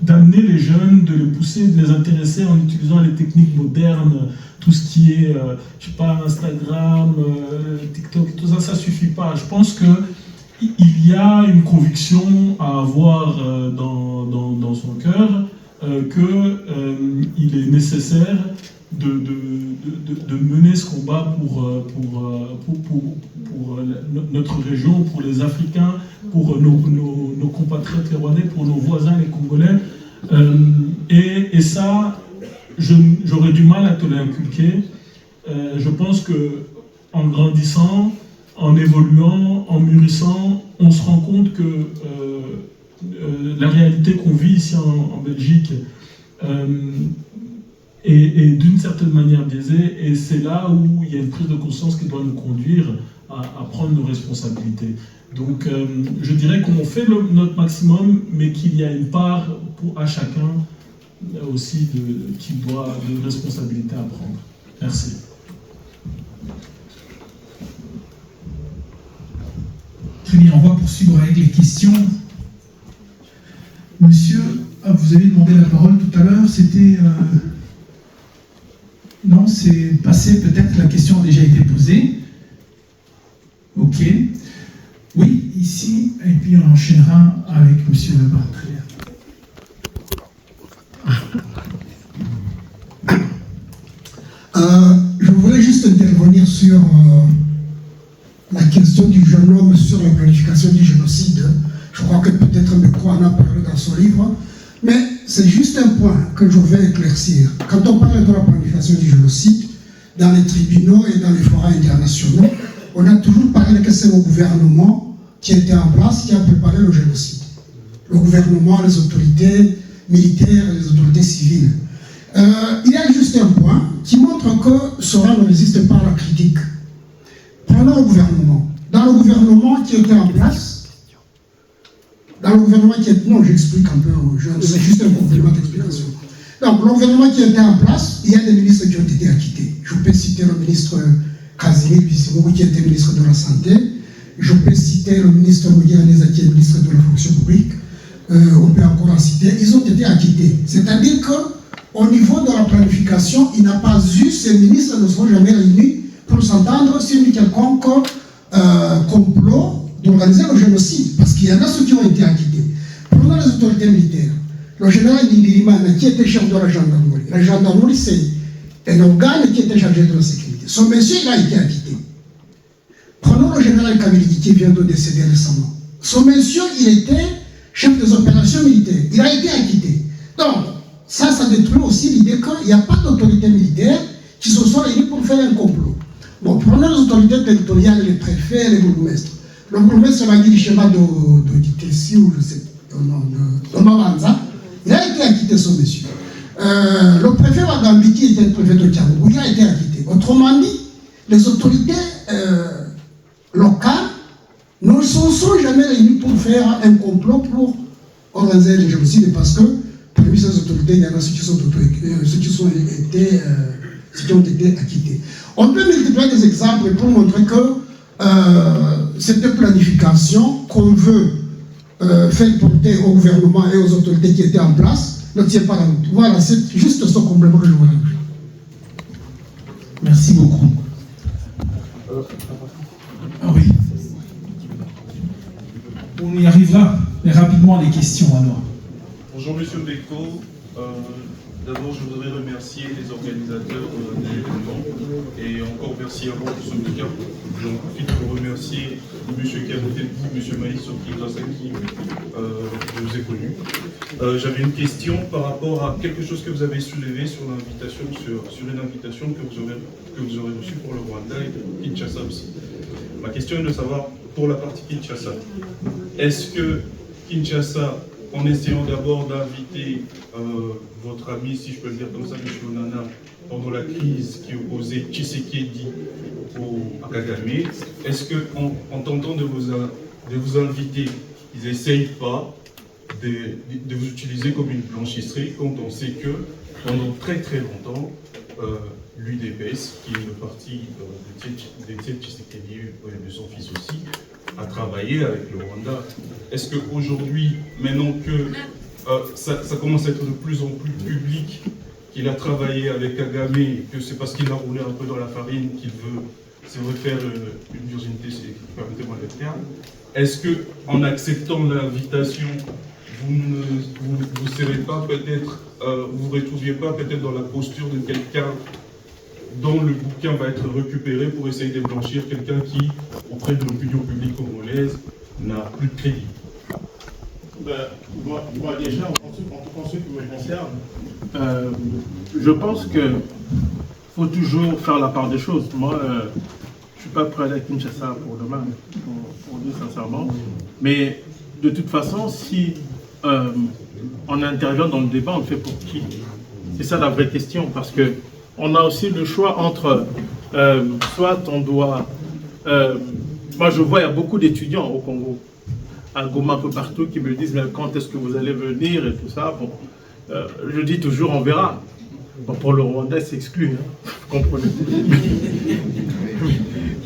d'amener les jeunes, de les pousser, de les intéresser en utilisant les techniques modernes, tout ce qui est, je sais pas, Instagram, TikTok, tout ça, ça suffit pas. Je pense que il y a une conviction à avoir dans son cœur qu'il est nécessaire de mener ce combat pour notre région, pour les Africains, pour nos compatriotes les Rwandais, pour nos voisins les Congolais. Et ça, j'aurais du mal à te l'inculquer. Je pense qu'en grandissant, en évoluant, en mûrissant, on se rend compte que la réalité qu'on vit ici en Belgique est d'une certaine manière biaisée, et c'est là où il y a une prise de conscience qui doit nous conduire à prendre nos responsabilités. Donc je dirais qu'on fait notre maximum, mais qu'il y a une part à chacun aussi de responsabilités à prendre. Merci. Très bien, on va poursuivre avec les questions. Monsieur, vous avez demandé la parole tout à l'heure, c'était... Non, c'est passé, peut-être la question a déjà été posée. Ok. Oui, ici, et puis on enchaînera avec monsieur Lebas. Je voulais juste intervenir sur la question du jeune homme sur la planification du génocide. Je crois que peut-être Mbeko en a parlé dans son livre, mais c'est juste un point que je vais éclaircir. Quand on parle de la planification du génocide, dans les tribunaux et dans les forats internationaux, on a toujours parlé que c'est le gouvernement qui était en place, qui a préparé le génocide. Le gouvernement, les autorités militaires, les autorités civiles. Il y a juste un point qui montre que Sora ne résiste pas à la critique. Prenons le gouvernement. Dans le gouvernement qui était en place, non, j'explique un peu, c'est juste un complément d'explication. Donc, le gouvernement qui était en place, il y a des ministres qui ont été acquittés. Je peux citer le ministre Kazimir Bisimou, qui était ministre de la Santé. Je peux citer le ministre Mouyaneza, qui est ministre de la Fonction publique. On peut encore en citer. Ils ont été acquittés. C'est-à-dire qu'au niveau de la planification, il n'a pas eu, ces ministres ne sont jamais réunis pour s'entendre sur une quelconque complot d'organiser le génocide. Parce qu'il y en a ceux qui ont été acquittés. Prenons les autorités militaires. Le général Ndingirimana, qui était chef de la gendarmerie. La gendarmerie, c'est un organe qui était chargé de la sécurité. Son monsieur, il a été acquitté. Prenons le général Kabiligi, qui vient de décéder récemment. Son monsieur, il était chef des opérations militaires. Il a été acquitté. Donc, ça détruit aussi l'idée qu'il n'y a pas d'autorité militaire qui se sont réunies pour faire un complot. Bon, prenons les autorités territoriales, les préfets, les bourgmestres. Le bourgmestre va dire le schéma de Ditessi ou je sais de Mamanza. Il a été acquitté, son monsieur. Le préfet Wagambi, qui était le préfet de Tiagougou, il a été acquitté. Autrement dit, les autorités locales ne se sont jamais réunies pour faire un complot pour organiser le génocide, parce que parmi ces autorités, il y en a ceux qui ont été acquittés. On peut multiplier des exemples pour montrer que cette planification qu'on veut faire porter au gouvernement et aux autorités qui étaient en place ne tient pas la route. Voilà, c'est juste ce complément que je voulais ajouter. Merci beaucoup. Oui. On y arrivera, mais rapidement les questions alors. Bonjour Monsieur Mbeko. D'abord, je voudrais remercier les organisateurs de l'événement et encore merci à vous pour ce week-end. J'en profite pour remercier monsieur qui a voté pour monsieur Maïs, grâce à qui je vous ai connu. J'avais une question par rapport à quelque chose que vous avez soulevé sur l'invitation, sur une invitation que vous aurez reçue pour le Rwanda et pour Kinshasa aussi. Ma question est de savoir, pour la partie Kinshasa, est-ce que Kinshasa, en essayant d'abord d'inviter votre ami, si je peux le dire comme ça, M. Onana, pendant la crise qui opposait Tshisekedi à Kagame, est-ce qu'en tentant de vous inviter, ils n'essayent pas de vous utiliser comme une blanchisserie, quand on sait que pendant très très longtemps, l'UDPS, qui est le parti d'Étienne Tshisekedi et de son fils aussi, a travaillé avec le Rwanda. Est-ce qu'aujourd'hui, maintenant que ça commence à être de plus en plus public, qu'il a travaillé avec Kagame, que c'est parce qu'il a roulé un peu dans la farine qu'il veut, c'est vrai, faire une virginité, permettez-moi le terme, est-ce qu'en acceptant l'invitation, vous ne serez pas peut-être, vous ne retrouviez pas peut-être dans la posture de quelqu'un dont le bouquin va être récupéré pour essayer de blanchir quelqu'un qui, auprès de l'opinion publique congolaise, n'a plus de crédit? Moi déjà, en ce qui me concerne, je pense qu'il faut toujours faire la part des choses. Moi, je ne suis pas prêt à aller à Kinshasa pour demain, pour dire sincèrement. Mais de toute façon, si on intervient dans le débat, on le fait pour qui? C'est ça la vraie question, parce que on a aussi le choix entre, soit on doit... moi je vois, il y a beaucoup d'étudiants au Congo, à Goma, un peu partout, qui me disent, mais quand est-ce que vous allez venir et tout ça. Bon, je dis toujours, on verra. Bon, pour le Rwandais, c'est exclu, hein, vous comprenez.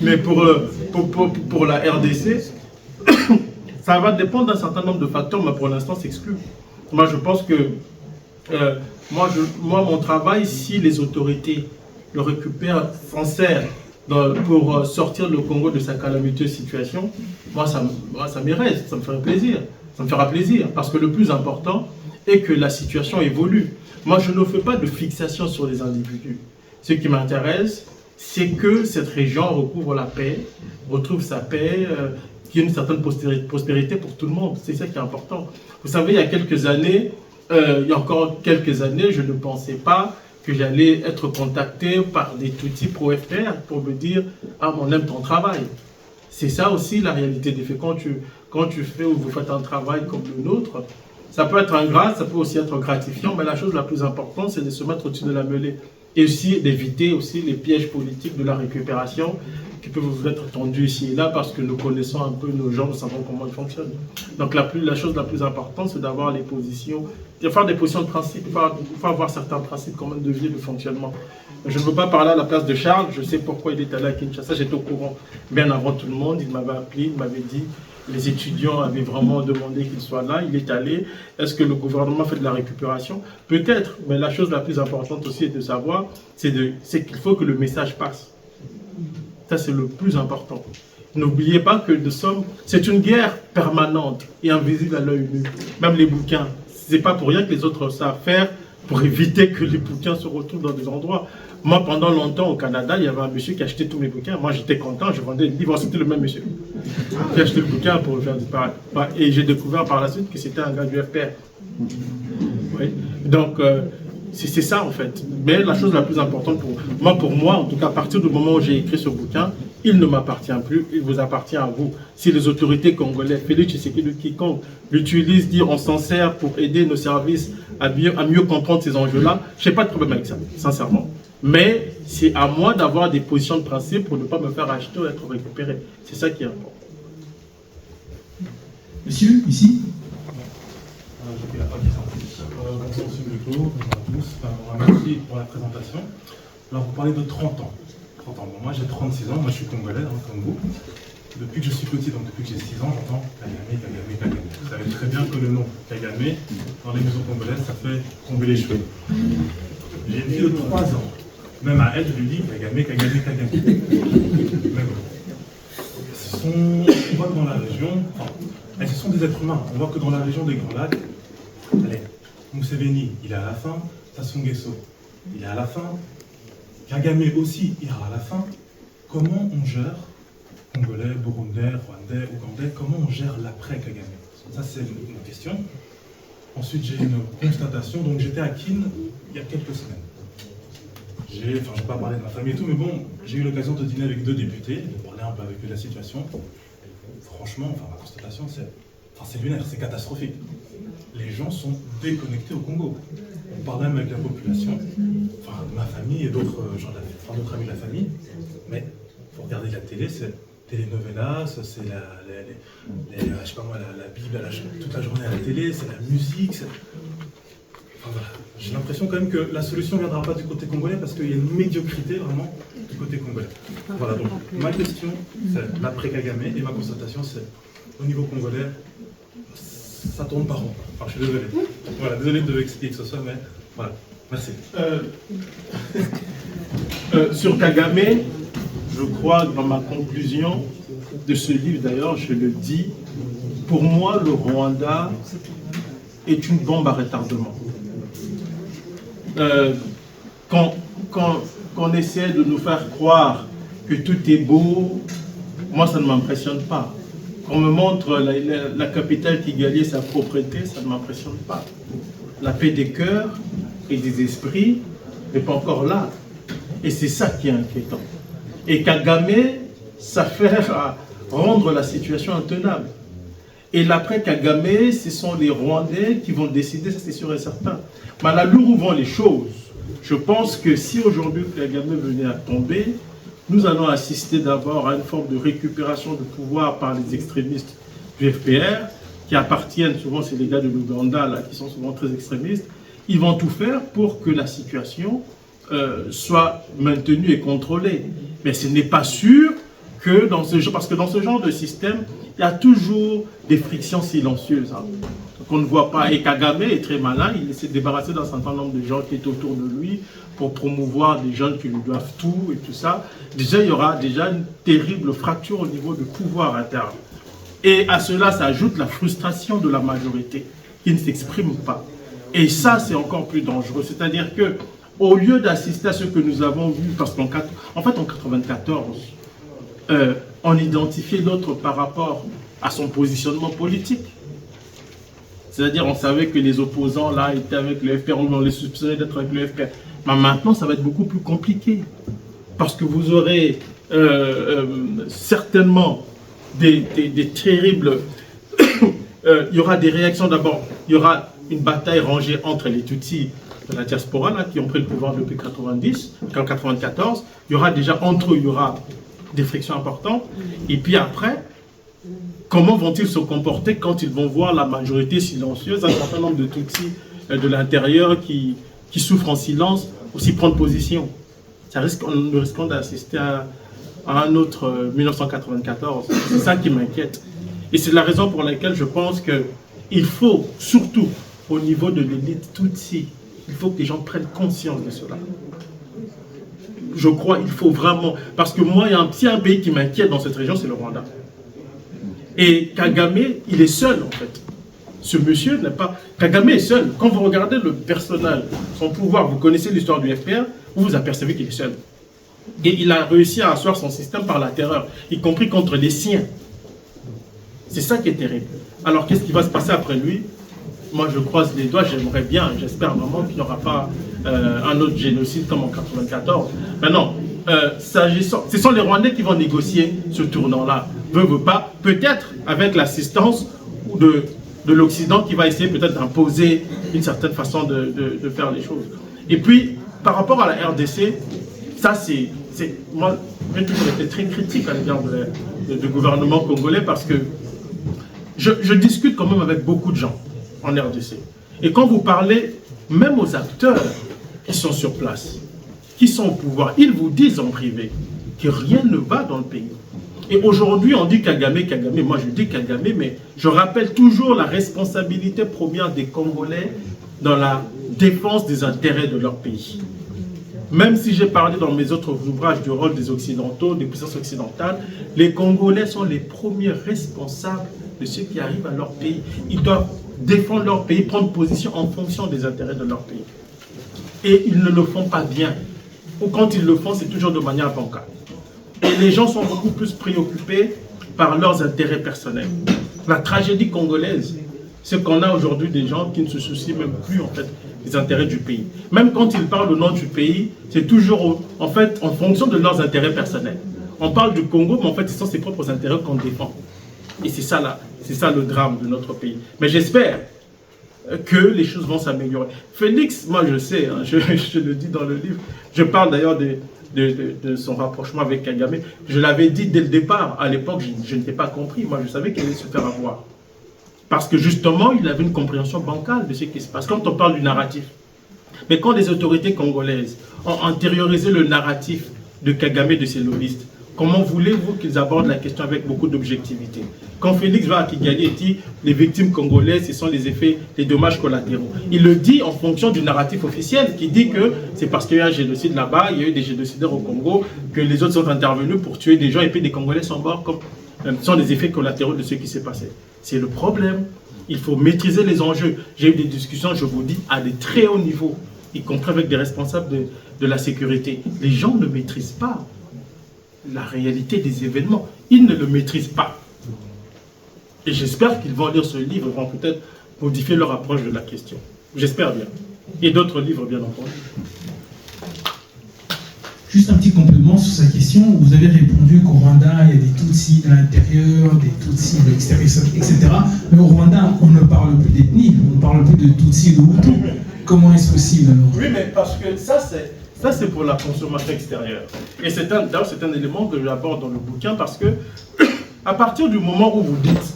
Mais pour la RDC, ça va dépendre d'un certain nombre de facteurs, mais pour l'instant, c'est exclu. Moi, je pense que, moi, mon travail, si les autorités le récupèrent, s'en servent pour sortir le Congo de sa calamiteuse situation, moi, ça m'irait, ça me ferait plaisir. Ça me fera plaisir, parce que le plus important est que la situation évolue. Moi, je ne fais pas de fixation sur les individus. Ce qui m'intéresse, c'est que cette région recouvre la paix, retrouve sa paix, qu'il y ait une certaine prospérité pour tout le monde. C'est ça qui est important. Vous savez, il y a encore quelques années, je ne pensais pas que j'allais être contacté par des tout-petits pro-FPR pour me dire « Ah, on aime ton travail ». C'est ça aussi la réalité des faits. Quand tu fais ou vous faites un travail comme le nôtre, ça peut être ingrat, ça peut aussi être gratifiant, mais la chose la plus importante, c'est de se mettre au-dessus de la mêlée. Et aussi d'éviter aussi les pièges politiques de la récupération qui peuvent vous être tendus ici et là parce que nous connaissons un peu nos gens, nous savons comment ils fonctionnent. Donc la chose la plus importante, c'est d'avoir les positions, de faire des positions de principe, il faut avoir certains principes quand même de vie et de fonctionnement. Je ne veux pas parler à la place de Charles, je sais pourquoi il est allé à Kinshasa, j'étais au courant bien avant tout le monde, il m'avait appelé, il m'avait dit, les étudiants avaient vraiment demandé qu'il soit là, il est allé. Est-ce que le gouvernement fait de la récupération? Peut-être, mais la chose la plus importante aussi de savoir, c'est qu'il faut que le message passe. Ça, c'est le plus important. N'oubliez pas que c'est une guerre permanente et invisible à l'œil nu. Même les bouquins, c'est pas pour rien que les autres savent faire pour éviter que les bouquins se retrouvent dans des endroits. Moi, pendant longtemps au Canada, il y avait un monsieur qui achetait tous mes bouquins. Moi, j'étais content, je vendais le livre. C'était le même monsieur qui achetait le bouquin pour faire disparaître. Et j'ai découvert par la suite que c'était un gars du FPR. Oui. Donc, c'est ça en fait. Mais la chose la plus importante pour moi, en tout cas, à partir du moment où j'ai écrit ce bouquin, il ne m'appartient plus, il vous appartient à vous. Si les autorités congolaises, Félix Tshisekedi, quiconque l'utilise, dire on s'en sert pour aider nos services à mieux comprendre ces enjeux-là, je n'ai pas de problème avec ça, sincèrement. Mais c'est à moi d'avoir des positions de principe pour ne pas me faire acheter ou être récupéré. C'est ça qui est important. Monsieur, ici. Bonjour Monsieur Becot, bonjour à tous. Merci pour la présentation. Alors vous parlez de 30 ans. 30 ans. Bon, moi j'ai 36 ans, moi je suis congolais, hein, comme vous. Depuis que je suis petit, donc depuis que j'ai 6 ans, j'entends Kagame, Kagame, Kagame. Vous savez très bien que le nom Kagame, dans les maisons congolaises, ça fait tomber les cheveux. J'ai une fille de 3 ans. Même à elle, je lui dis Kagame, Kagame, Kagame. Mais bon. On voit que dans la région, enfin, ce sont des êtres humains. On voit que dans la région des Grands Lacs, allez, Museveni, il est à la fin, Sassou Nguesso, il est à la fin, Kagame aussi ira à la fin. Comment on gère, Congolais, Burundais, Rwandais, Ougandais, comment on gère l'après-Kagame? Ça, c'est une question. Ensuite, j'ai une constatation. Donc, j'étais à Kin il y a quelques semaines. Je ne vais pas parler de ma famille et tout, mais bon, j'ai eu l'occasion de dîner avec 2 députés, de parler un peu avec eux de la situation. Franchement, ma constatation, c'est lunaire, c'est catastrophique. Les gens sont déconnectés au Congo. On parle même avec la population, enfin de ma famille et d'autres amis de la famille, mais il faut regarder la télé, c'est telenovelas, c'est je sais pas moi, la Bible toute la journée à la télé, c'est la musique, enfin, voilà. J'ai l'impression quand même que la solution ne viendra pas du côté congolais parce qu'il y a une médiocrité vraiment du côté congolais. Voilà, donc ma question, c'est l'après-Kagame et ma constatation, c'est au niveau congolais, ça tourne pas rond. Enfin, je suis désolé. Voilà, désolé de expliquer que ce soit, mais voilà, merci. Sur Kagame, je crois dans ma conclusion de ce livre, d'ailleurs, je le dis, pour moi, le Rwanda est une bombe à retardement. Qu'on essaie de nous faire croire que tout est beau, moi ça ne m'impressionne pas. Qu'on me montre la capitale qui gagnait sa propriété, ça ne m'impressionne pas. La paix des cœurs et des esprits n'est pas encore là. Et c'est ça qui est inquiétant. Et Kagame, ça fait rendre la situation intenable. Et l'après Kagame, ce sont les Rwandais qui vont décider, ça c'est sûr et certain. Mais là où vont les choses, je pense que si aujourd'hui Kagame venait à tomber, nous allons assister d'abord à une forme de récupération de pouvoir par les extrémistes du FPR, qui appartiennent souvent, c'est les gars de l'Ouganda, qui sont souvent très extrémistes, ils vont tout faire pour que la situation soit maintenue et contrôlée. Mais ce n'est pas sûr que dans ce genre, parce que dans ce genre de système, il y a toujours des frictions silencieuses qu'on ne voit pas. Et Kagame est très malin, il s'est débarrassé d'un certain nombre de gens qui étaient autour de lui pour promouvoir des jeunes qui lui doivent tout et tout ça. Déjà, il y aura déjà une terrible fracture au niveau du pouvoir interne. Et à cela s'ajoute la frustration de la majorité qui ne s'exprime pas. Et ça, c'est encore plus dangereux. C'est-à-dire que au lieu d'assister à ce que nous avons vu, parce qu'en fait, en 1994, on identifiait l'autre par rapport à son positionnement politique. C'est-à-dire, on savait que les opposants, là, étaient avec le FPR, ou on les soupçonnait d'être avec le FPR. Mais maintenant, ça va être beaucoup plus compliqué. Parce que vous aurez certainement des terribles... il y aura des réactions d'abord. Il y aura une bataille rangée entre les Tutsis de la diaspora, là, qui ont pris le pouvoir depuis 1994. Il y aura déjà, entre eux, il y aura des frictions importantes. Et puis après, comment vont-ils se comporter quand ils vont voir la majorité silencieuse, un certain nombre de Tutsis de l'intérieur qui souffrent en silence, aussi prendre position? Nous risquons d'assister à un autre 1994. C'est ça qui m'inquiète. Et c'est la raison pour laquelle je pense qu'il faut, surtout au niveau de l'élite Tutsi, il faut que les gens prennent conscience de cela. Je crois qu'il faut vraiment... Parce que moi, il y a un pays qui m'inquiète dans cette région, c'est le Rwanda. Et Kagame, il est seul, en fait. Ce monsieur n'est pas... Kagame est seul. Quand vous regardez le personnage, son pouvoir, vous connaissez l'histoire du FPR, vous vous apercevez qu'il est seul. Et il a réussi à asseoir son système par la terreur, y compris contre les siens. C'est ça qui est terrible. Alors, qu'est-ce qui va se passer après lui? Moi, je croise les doigts, j'aimerais bien, j'espère vraiment qu'il n'y aura pas un autre génocide comme en 1994. Maintenant, ce sont les Rwandais qui vont négocier ce tournant-là. Veut pas, peut-être avec l'assistance de l'Occident qui va essayer peut-être d'imposer une certaine façon de faire les choses. Et puis, par rapport à la RDC, ça c'est moi, j'ai toujours été très critique à l'égard du gouvernement congolais parce que je discute quand même avec beaucoup de gens en RDC. Et quand vous parlez, même aux acteurs qui sont sur place, qui sont au pouvoir, ils vous disent en privé que rien ne va dans le pays. Et aujourd'hui, on dit Kagame, moi je dis Kagame, mais je rappelle toujours la responsabilité première des Congolais dans la défense des intérêts de leur pays. Même si j'ai parlé dans mes autres ouvrages du rôle des Occidentaux, des puissances occidentales, les Congolais sont les premiers responsables de ce qui arrive à leur pays. Ils doivent défendre leur pays, prendre position en fonction des intérêts de leur pays. Et ils ne le font pas bien. Ou quand ils le font, c'est toujours de manière bancale. Et les gens sont beaucoup plus préoccupés par leurs intérêts personnels. La tragédie congolaise, c'est qu'on a aujourd'hui des gens qui ne se soucient même plus en fait des intérêts du pays. Même quand ils parlent au nom du pays, c'est toujours en fait en fonction de leurs intérêts personnels. On parle du Congo, mais en fait, ce sont ses propres intérêts qu'on défend. Et c'est ça le drame de notre pays. Mais j'espère que les choses vont s'améliorer. Félix, moi je sais, hein, je le dis dans le livre, je parle d'ailleurs de son rapprochement avec Kagame. Je l'avais dit dès le départ, à l'époque, je n'étais pas compris. Moi, je savais qu'il allait se faire avoir. Parce que justement, il avait une compréhension bancale de ce qui se passe. Quand on parle du narratif. Mais quand les autorités congolaises ont intériorisé le narratif de Kagame et de ses lobbyistes, comment voulez-vous qu'ils abordent la question avec beaucoup d'objectivité? Quand Félix va à Kigali et dit les victimes congolaises, ce sont les effets, les dommages collatéraux. Il le dit en fonction du narratif officiel qui dit que c'est parce qu'il y a un génocide là-bas, il y a eu des génocidaires au Congo, que les autres sont intervenus pour tuer des gens et puis des Congolais sont morts comme ce sont des effets collatéraux de ce qui s'est passé. C'est le problème. Il faut maîtriser les enjeux. J'ai eu des discussions, je vous dis, à des très hauts niveaux, y compris avec des responsables de la sécurité. Les gens ne maîtrisent pas la réalité des événements. Ils ne le maîtrisent pas. Et j'espère qu'ils vont lire ce livre, vont peut-être modifier leur approche de la question. J'espère bien. Et d'autres livres, bien entendu. Juste un petit complément sur sa question. Vous avez répondu qu'au Rwanda, il y a des Tutsis à l'intérieur, des Tutsis à l'extérieur, etc. Mais au Rwanda, on ne parle plus d'ethnie, on ne parle plus de Tutsis et de Hutus. Comment est-ce possible alors? Oui, mais parce que ça, c'est pour la consommation extérieure. Et c'est un élément que j'aborde dans le bouquin parce que, à partir du moment où vous dites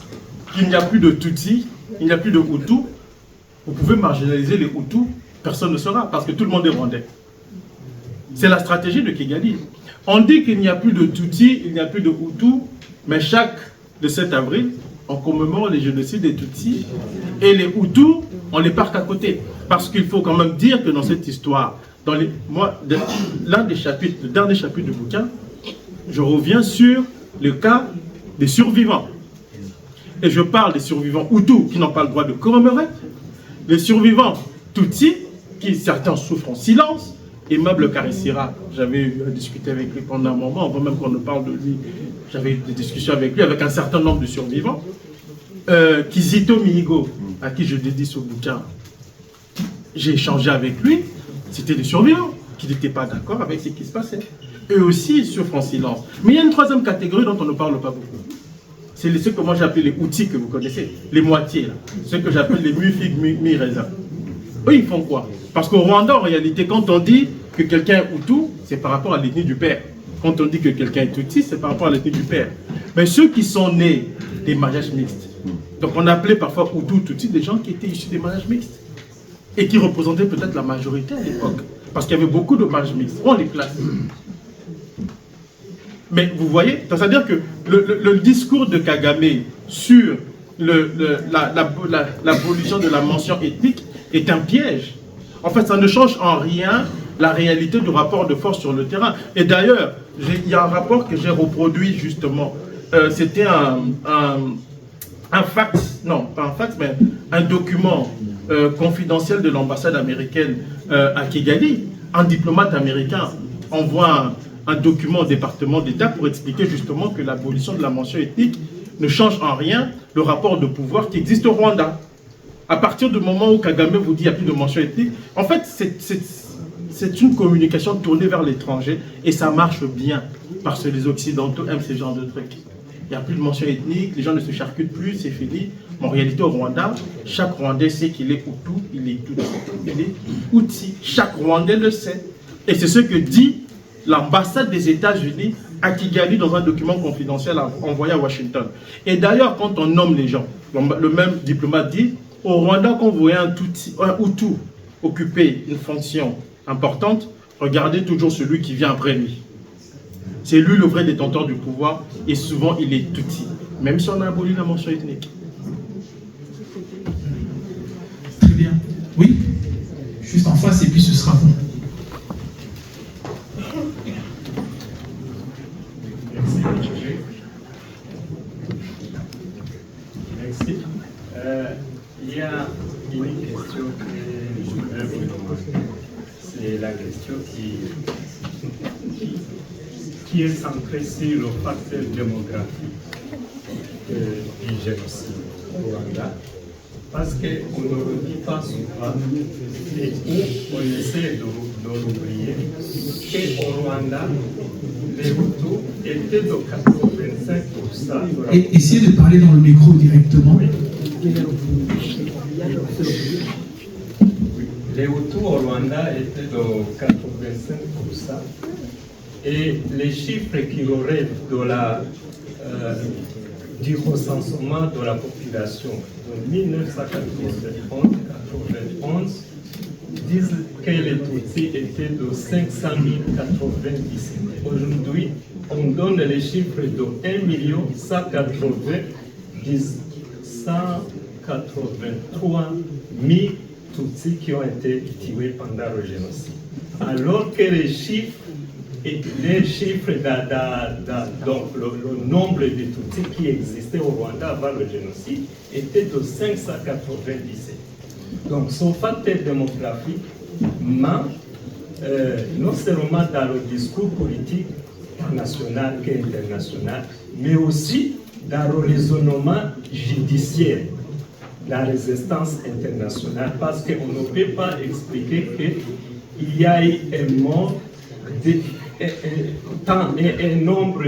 qu'il n'y a plus de Tutsis, il n'y a plus de Hutus, vous pouvez marginaliser les Hutus personne ne saura, parce que tout le monde est rwandais. C'est la stratégie de Kigali. On dit qu'il n'y a plus de Tutsi, il n'y a plus de Hutu, mais chaque le 7 avril, on commémore les génocides des Tutsis, et les Hutus, on les parque à côté. Parce qu'il faut quand même dire que dans cette histoire, l'un des chapitres, le dernier chapitre du bouquin, je reviens sur le cas des survivants. Et je parle des survivants Hutus qui n'ont pas le droit de commémorer, les survivants Tutsis, qui certains souffrent en silence, et Meuble Karissira, j'avais discuté avec lui pendant un moment, avant même qu'on ne parle de lui, j'avais eu des discussions avec lui, avec un certain nombre de survivants. Kizito Mihigo, à qui je dédie ce bouquin, j'ai échangé avec lui, c'était des survivants qui n'étaient pas d'accord avec ce qui se passait. Eux aussi souffrent en silence. Mais il y a une troisième catégorie dont on ne parle pas beaucoup. C'est ceux que moi j'appelle les outils que vous connaissez, les moitiés, là. Ceux que j'appelle les mi-figues, mi-raisins. Eux, ils font quoi? Parce qu'au Rwanda, en réalité, quand on dit que quelqu'un est Hutu, c'est par rapport à l'ethnie du père. Quand on dit que quelqu'un est Tutsi, c'est par rapport à l'ethnie du père. Mais ceux qui sont nés des mariages mixtes, donc on appelait parfois Hutu, Tutsi, des gens qui étaient issus des mariages mixtes et qui représentaient peut-être la majorité à l'époque. Parce qu'il y avait beaucoup de mariages mixtes. On les classe. Mais vous voyez, c'est-à-dire que le discours de Kagame sur l'abolition de la mention ethnique est un piège. En fait, ça ne change en rien la réalité du rapport de force sur le terrain. Et d'ailleurs, il y a un rapport que j'ai reproduit justement. C'était un fax, non, pas un fax, mais un document confidentiel de l'ambassade américaine à Kigali. Un diplomate américain envoie un document au département d'État pour expliquer justement que l'abolition de la mention ethnique ne change en rien le rapport de pouvoir qui existe au Rwanda. À partir du moment où Kagame vous dit qu'il n'y a plus de mention ethnique, en fait, c'est une communication tournée vers l'étranger et ça marche bien parce que les Occidentaux aiment ce genre de trucs. Il n'y a plus de mention ethnique, les gens ne se charcutent plus, c'est fini. Mais en réalité, au Rwanda, chaque Rwandais sait qu'il est Hutu, il est Tutsi, il est Hutsi. Chaque Rwandais le sait. Et c'est ce que dit l'ambassade des États-Unis à Kigali dans un document confidentiel envoyé à Washington. Et d'ailleurs, quand on nomme les gens, le même diplomate dit, au Rwanda, quand vous voyez un Hutu occuper une fonction importante, regardez toujours celui qui vient après lui. C'est lui le vrai détenteur du pouvoir et souvent il est Tutsi, même si on a aboli la mention ethnique. Très bien. Oui, juste en face et puis ce sera bon. Merci. Il y a une question que je voudrais vous demander. C'est la question qui est centrée sur le facteur démographique du génocide au Rwanda. Parce qu'on ne le dit pas souvent et on essaie de l'oublier qu'au Rwanda, les Hutus étaient de 85%. Et essayez de parler dans le micro directement. Les Hutus au Rwanda étaient de 85%. Et les chiffres qui relèvent du recensement de la population de 1991 disent que les Tutsis étaient de 500 097. Aujourd'hui, on donne les chiffres de 1 183 000 Tutsis qui ont été tués pendant le génocide. Alors que les chiffres, donc le nombre de Tutsis qui existaient au Rwanda avant le génocide était de 597. Donc son facteur démographique ment non seulement dans le discours politique national qu'international, mais aussi dans le raisonnement judiciaire, la résistance internationale, parce qu'on ne peut pas expliquer qu'il y a eu un mort un nombre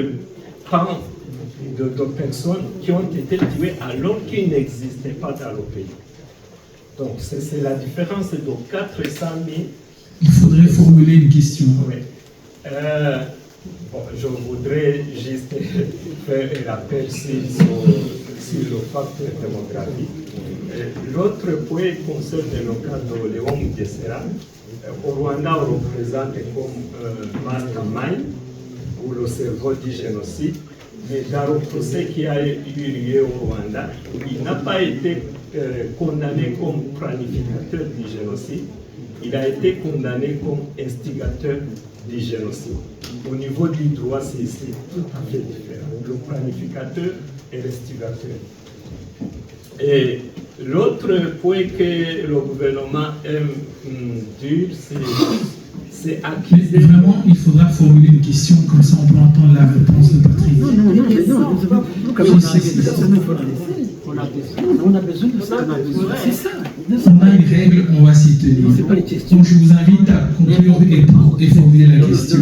de personnes qui ont été tuées alors qu'ils n'existaient pas dans le pays. Donc c'est la différence de 400 000. Il faudrait formuler une question. Oui. Je voudrais juste faire un rappel sur le facteur démographique. L'autre point concerne le cas de Léon Mugesera. Au Rwanda, on représente comme mastermind ou le cerveau du génocide. Mais dans le procès qui a eu lieu au Rwanda, il n'a pas été condamné comme planificateur du génocide, il a été condamné comme instigateur du génocide. Au niveau du droit, c'est tout à fait différent. Le planificateur et l'instigateur. Et l'autre point que le gouvernement aime dire, c'est accuser... Vraiment, il faudra formuler une question, comme ça on peut entendre la réponse de Patrick. On a besoin de ça. C'est ça. On a une règle, on va s'y tenir. Donc je vous invite à conclure et formuler la question.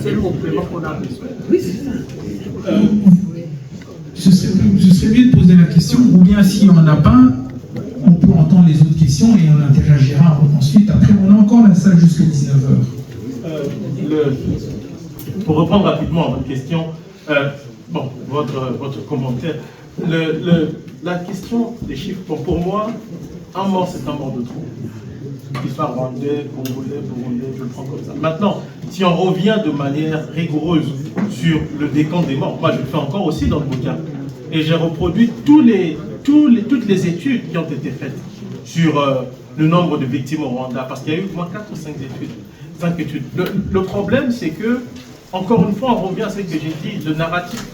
C'est le complément qu'on a besoin. Oui, c'est ça. Ce serait mieux de poser la question, ou bien s'il n'y en a pas, on peut entendre les autres questions et on interagira ensuite. Après, on a encore la salle jusqu'à 19h. Pour répondre rapidement à votre question, votre commentaire, la question des chiffres, pour moi, un mort, c'est un mort de trop. Qu'il soit rwandais, congolais, burundais, je le prends comme ça. Maintenant, si on revient de manière rigoureuse sur le décompte des morts, moi je le fais encore aussi dans le bouquin. Et j'ai reproduit toutes les études qui ont été faites sur le nombre de victimes au Rwanda, parce qu'il y a eu au moins 4 ou 5 études. Le problème, c'est que, encore une fois, on revient à ce que j'ai dit, le narratif.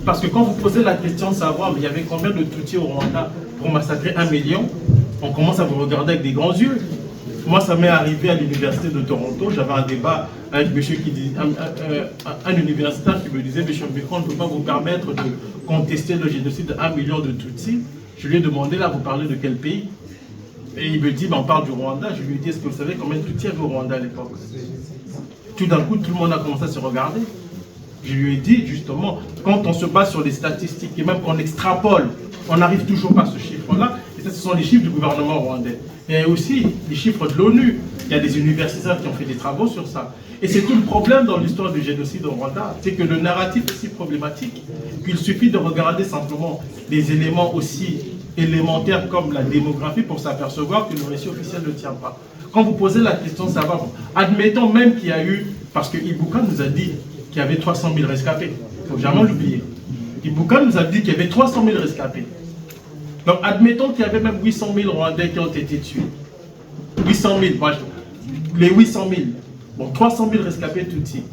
Parce que quand vous posez la question de savoir, mais il y avait combien de Tutsis au Rwanda pour massacrer 1 million, on commence à vous regarder avec des grands yeux. Moi, ça m'est arrivé à l'université de Toronto. J'avais un débat avec monsieur qui dit, un universitaire qui me disait, monsieur Mbeko, on ne peut pas vous permettre de contester le génocide de 1 million de Tutsis. Je lui ai demandé, là, vous parlez de quel pays? Et il me dit, on parle du Rwanda. Je lui ai dit, est-ce que vous savez combien de Tutsis il y avait au Rwanda à l'époque? Tout d'un coup, tout le monde a commencé à se regarder. Je lui ai dit, justement, quand on se base sur les statistiques et même qu'on extrapole, on n'arrive toujours pas à ce chiffre-là. Et ça, ce sont les chiffres du gouvernement rwandais. Il y a aussi les chiffres de l'ONU. Il y a des universitaires qui ont fait des travaux sur ça. Et c'est tout le problème dans l'histoire du génocide au Rwanda. C'est que le narratif est si problématique qu'il suffit de regarder simplement des éléments aussi élémentaires comme la démographie pour s'apercevoir que le récit officiel ne tient pas. Quand vous posez la question de savoir, admettons même qu'il y a eu, parce que Ibuka nous a dit qu'il y avait 300 000 rescapés. Il ne faut jamais l'oublier. Ibuka nous a dit qu'il y avait 300 000 rescapés. Donc admettons qu'il y avait même 800 000 Rwandais qui ont été tués. 800 000, moi, les 800 000. Bon, 300 000 rescapés Tutsis.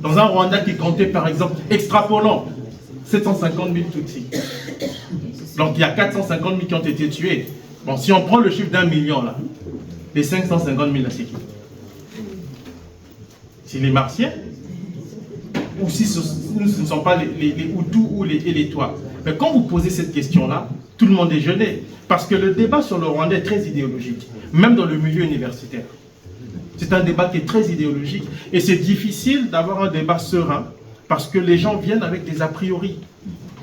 Dans un Rwanda qui comptait par exemple, extrapolant, 750 000 Tutsis. Donc il y a 450 000 qui ont été tués. Bon, si on prend le chiffre d'1 million là, les 550 000 là, c'est qui? C'est les Martiens? Ou si ce ne sont pas les Hutus ou les Tois? Mais quand vous posez cette question-là, tout le monde est gêné. Parce que le débat sur le Rwanda est très idéologique, même dans le milieu universitaire. C'est un débat qui est très idéologique. Et c'est difficile d'avoir un débat serein, parce que les gens viennent avec des a priori.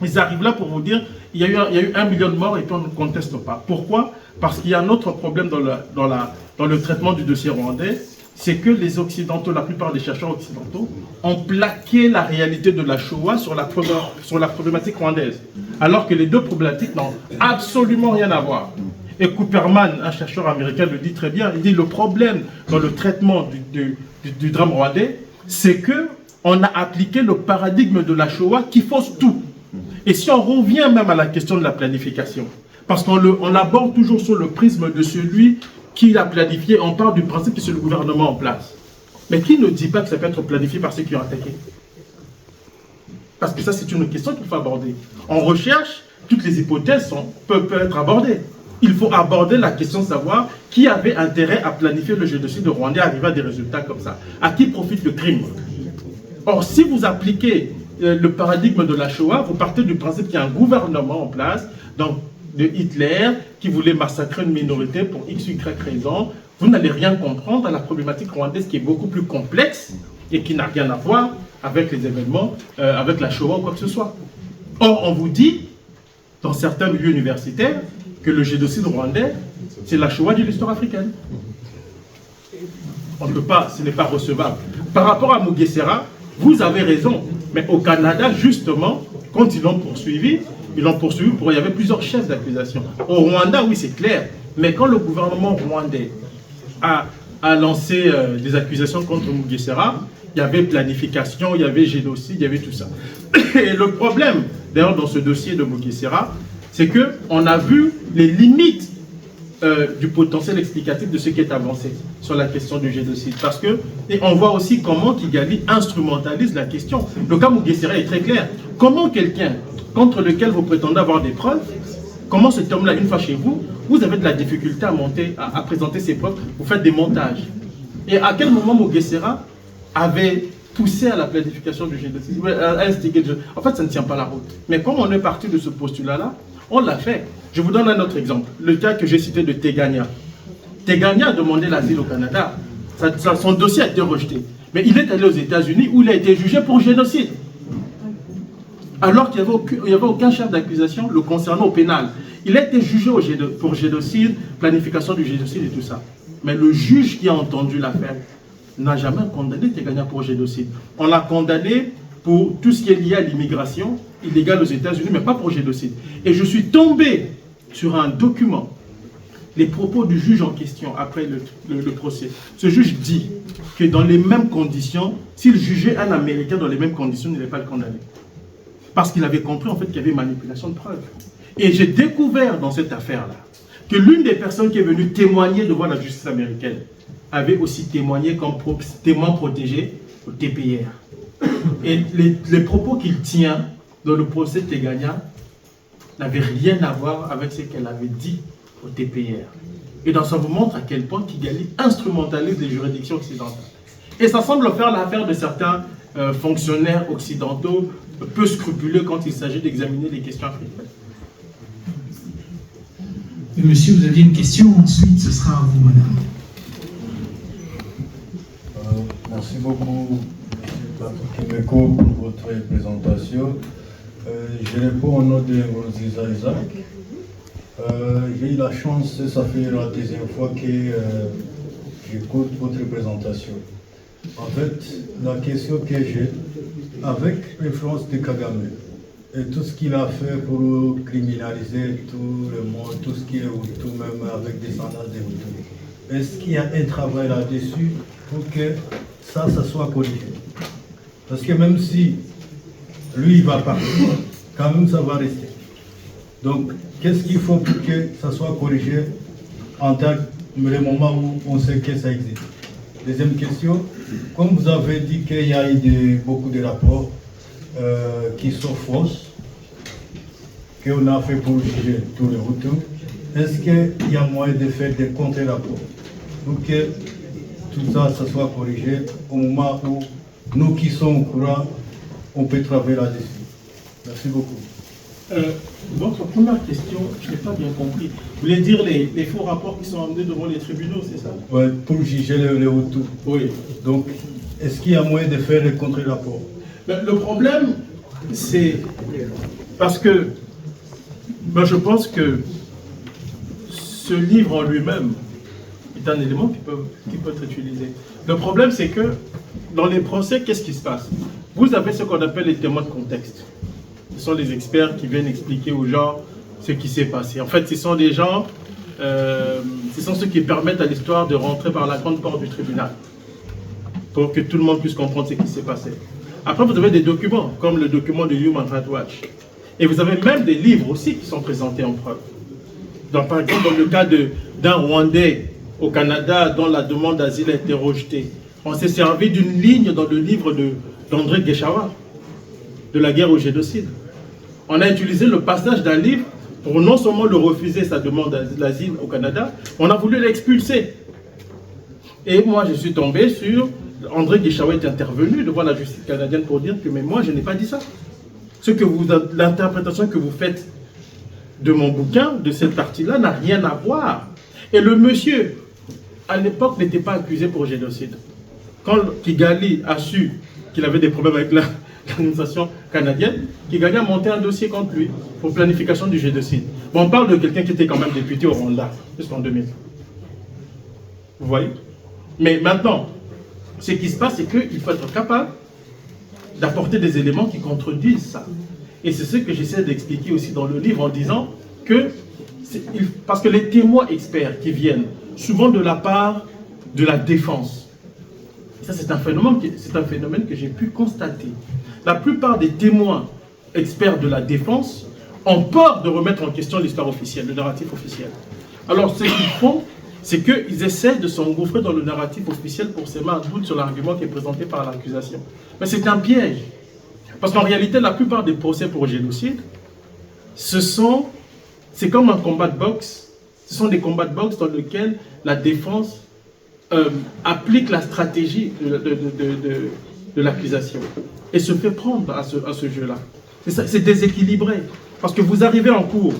Ils arrivent là pour vous dire, il y a eu 1 million de morts et puis on ne conteste pas. Pourquoi? Parce qu'il y a un autre problème dans le traitement du dossier rwandais, c'est que les Occidentaux, la plupart des chercheurs occidentaux, ont plaqué la réalité de la Shoah sur la problématique rwandaise. Alors que les deux problématiques n'ont absolument rien à voir. Et Cooperman, un chercheur américain, le dit très bien, il dit le problème dans le traitement du drame rwandais, c'est qu'on a appliqué le paradigme de la Shoah qui fausse tout. Et si on revient même à la question de la planification, parce qu'on l'aborde toujours sur le prisme de celui qui l'a planifié, on parle du principe que c'est le gouvernement en place. Mais qui ne dit pas que ça peut être planifié par ceux qui ont attaqué? Parce que ça, c'est une question qu'il faut aborder. En recherche, toutes les hypothèses peuvent être abordées. Il faut aborder la question de savoir qui avait intérêt à planifier le génocide rwandais, arriver à des résultats comme ça. À qui profite le crime? Or, si vous appliquez le paradigme de la Shoah, vous partez du principe qu'il y a un gouvernement en place, donc de Hitler, qui voulait massacrer une minorité pour x, y raison. Vous n'allez rien comprendre à la problématique rwandaise qui est beaucoup plus complexe et qui n'a rien à voir avec les événements, avec la Shoah ou quoi que ce soit. Or, on vous dit, dans certains milieux universitaires, que le génocide rwandais, c'est la Shoah de l'histoire africaine. On ne peut pas, ce n'est pas recevable. Par rapport à Mugesera, vous avez raison, mais au Canada, justement, quand ils l'ont poursuivi, Ils l'ont poursuivi il y avait plusieurs chefs d'accusation. Au Rwanda, oui, c'est clair. Mais quand le gouvernement rwandais a lancé des accusations contre Mugesera, il y avait planification, il y avait génocide, il y avait tout ça. Et le problème, d'ailleurs, dans ce dossier de Mugesera, c'est qu'on a vu les limites du potentiel explicatif de ce qui est avancé sur la question du génocide. Parce que, et on voit aussi comment Kigali instrumentalise la question. Le cas Mugesera est très clair. Comment quelqu'un contre lequel vous prétendez avoir des preuves, comment cet homme-là, une fois chez vous, vous avez de la difficulté à présenter ses preuves, vous faites des montages. Et à quel moment Mugesera avait poussé à la planification du génocide, à instiguer le génocide? En fait, ça ne tient pas la route. Mais comme on est parti de ce postulat-là, on l'a fait. Je vous donne un autre exemple. Le cas que j'ai cité de Teganya. Teganya a demandé l'asile au Canada. Son dossier a été rejeté. Mais il est allé aux États-Unis où il a été jugé pour génocide. Alors qu'il n'y avait aucun chef d'accusation le concernant au pénal. Il a été jugé pour génocide, planification du génocide et tout ça. Mais le juge qui a entendu l'affaire n'a jamais condamné Teganya pour génocide. On l'a condamné pour tout ce qui est lié à l'immigration illégale aux États-Unis, mais pas pour génocide. Et je suis tombé sur un document, les propos du juge en question après le procès. Ce juge dit que dans les mêmes conditions, s'il jugeait un Américain dans les mêmes conditions, il n'allait pas le condamner. Parce qu'il avait compris en fait qu'il y avait manipulation de preuves. Et j'ai découvert dans cette affaire-là que l'une des personnes qui est venue témoigner devant la justice américaine avait aussi témoigné comme témoin protégé au TPR. Et les propos qu'il tient dans le procès de Teganya n'avaient rien à voir avec ce qu'elle avait dit au TPR. Et donc ça vous montre à quel point Kigali instrumentalise les juridictions occidentales. Et ça semble faire l'affaire de certains fonctionnaires occidentaux peu scrupuleux quand il s'agit d'examiner les questions africaines. Monsieur, vous aviez une question, ensuite ce sera à vous, madame. Merci beaucoup, Patrick Mbeko, pour votre présentation. Je réponds au nom de Ngurunziza Isaac. J'ai eu la chance, ça fait la deuxième fois que j'écoute votre présentation. En fait, la question que j'ai, avec l'influence de Kagame et tout ce qu'il a fait pour criminaliser tout le monde, tout ce qui est Hutu, même avec des descendants des Hutu, est-ce qu'il y a un travail là-dessus pour que ça soit corrigé? Parce que même si lui, il va partir, quand même, ça va rester. Donc, qu'est-ce qu'il faut pour que ça soit corrigé en tant que le moment où on sait que ça existe? Deuxième question, comme vous avez dit qu'il y a eu beaucoup de rapports qui sont fausses, qu'on a fait pour juger tous les Hutus, est-ce qu'il y a moyen de faire des contre-rapports pour que tout ça, ça soit corrigé au moment où nous qui sommes au courant, on peut travailler là-dessus? Merci beaucoup. Votre première question, je n'ai pas bien compris. Vous voulez dire les faux rapports qui sont amenés devant les tribunaux, c'est ça? Oui, pour juger les Hutus. Oui. Donc, est-ce qu'il y a moyen de faire les contre-rapports? Le problème, c'est parce que je pense que ce livre en lui-même est un élément qui peut être utilisé. Le problème, c'est que dans les procès, qu'est-ce qui se passe? Vous avez ce qu'on appelle les témoins de contexte. Ce sont des experts qui viennent expliquer aux gens ce qui s'est passé. En fait, ce sont des gens, ce sont ceux qui permettent à l'histoire de rentrer par la grande porte du tribunal pour que tout le monde puisse comprendre ce qui s'est passé. Après, vous avez des documents, comme le document de Human Rights Watch. Et vous avez même des livres aussi qui sont présentés en preuve. Donc, par exemple, dans le cas d'un Rwandais au Canada dont la demande d'asile a été rejetée, on s'est servi d'une ligne dans le livre d'André Gueshawa, de la guerre au génocide. On a utilisé le passage d'un livre pour non seulement le refuser sa demande d'asile au Canada, on a voulu l'expulser. Et moi, je suis tombé sur... André Gueshawa est intervenu devant la justice canadienne pour dire que mais moi, je n'ai pas dit ça. L'interprétation que vous faites de mon bouquin, de cette partie-là, n'a rien à voir. Et le monsieur, à l'époque, n'était pas accusé pour génocide. Quand Kigali a su qu'il avait des problèmes avec l'administration canadienne, Kigali a monté un dossier contre lui pour planification du génocide. Bon, on parle de quelqu'un qui était quand même député au Rwanda, jusqu'en 2000. Vous voyez? Mais maintenant, ce qui se passe, c'est qu'il faut être capable d'apporter des éléments qui contredisent ça. Et c'est ce que j'essaie d'expliquer aussi dans le livre en disant que, parce que les témoins experts qui viennent, souvent de la part de la défense, ça c'est un phénomène que j'ai pu constater. La plupart des témoins experts de la défense ont peur de remettre en question l'histoire officielle, le narratif officiel. Alors ce qu'ils font, c'est qu'ils essaient de s'engouffrer dans le narratif officiel pour s'aimer un doute sur l'argument qui est présenté par l'accusation. Mais c'est un piège. Parce qu'en réalité, la plupart des procès pour génocide, c'est comme un combat de boxe. Ce sont des combats de boxe dans lesquels la défense applique la stratégie de l'accusation et se fait prendre à ce jeu-là. C'est déséquilibré. Parce que vous arrivez en cours,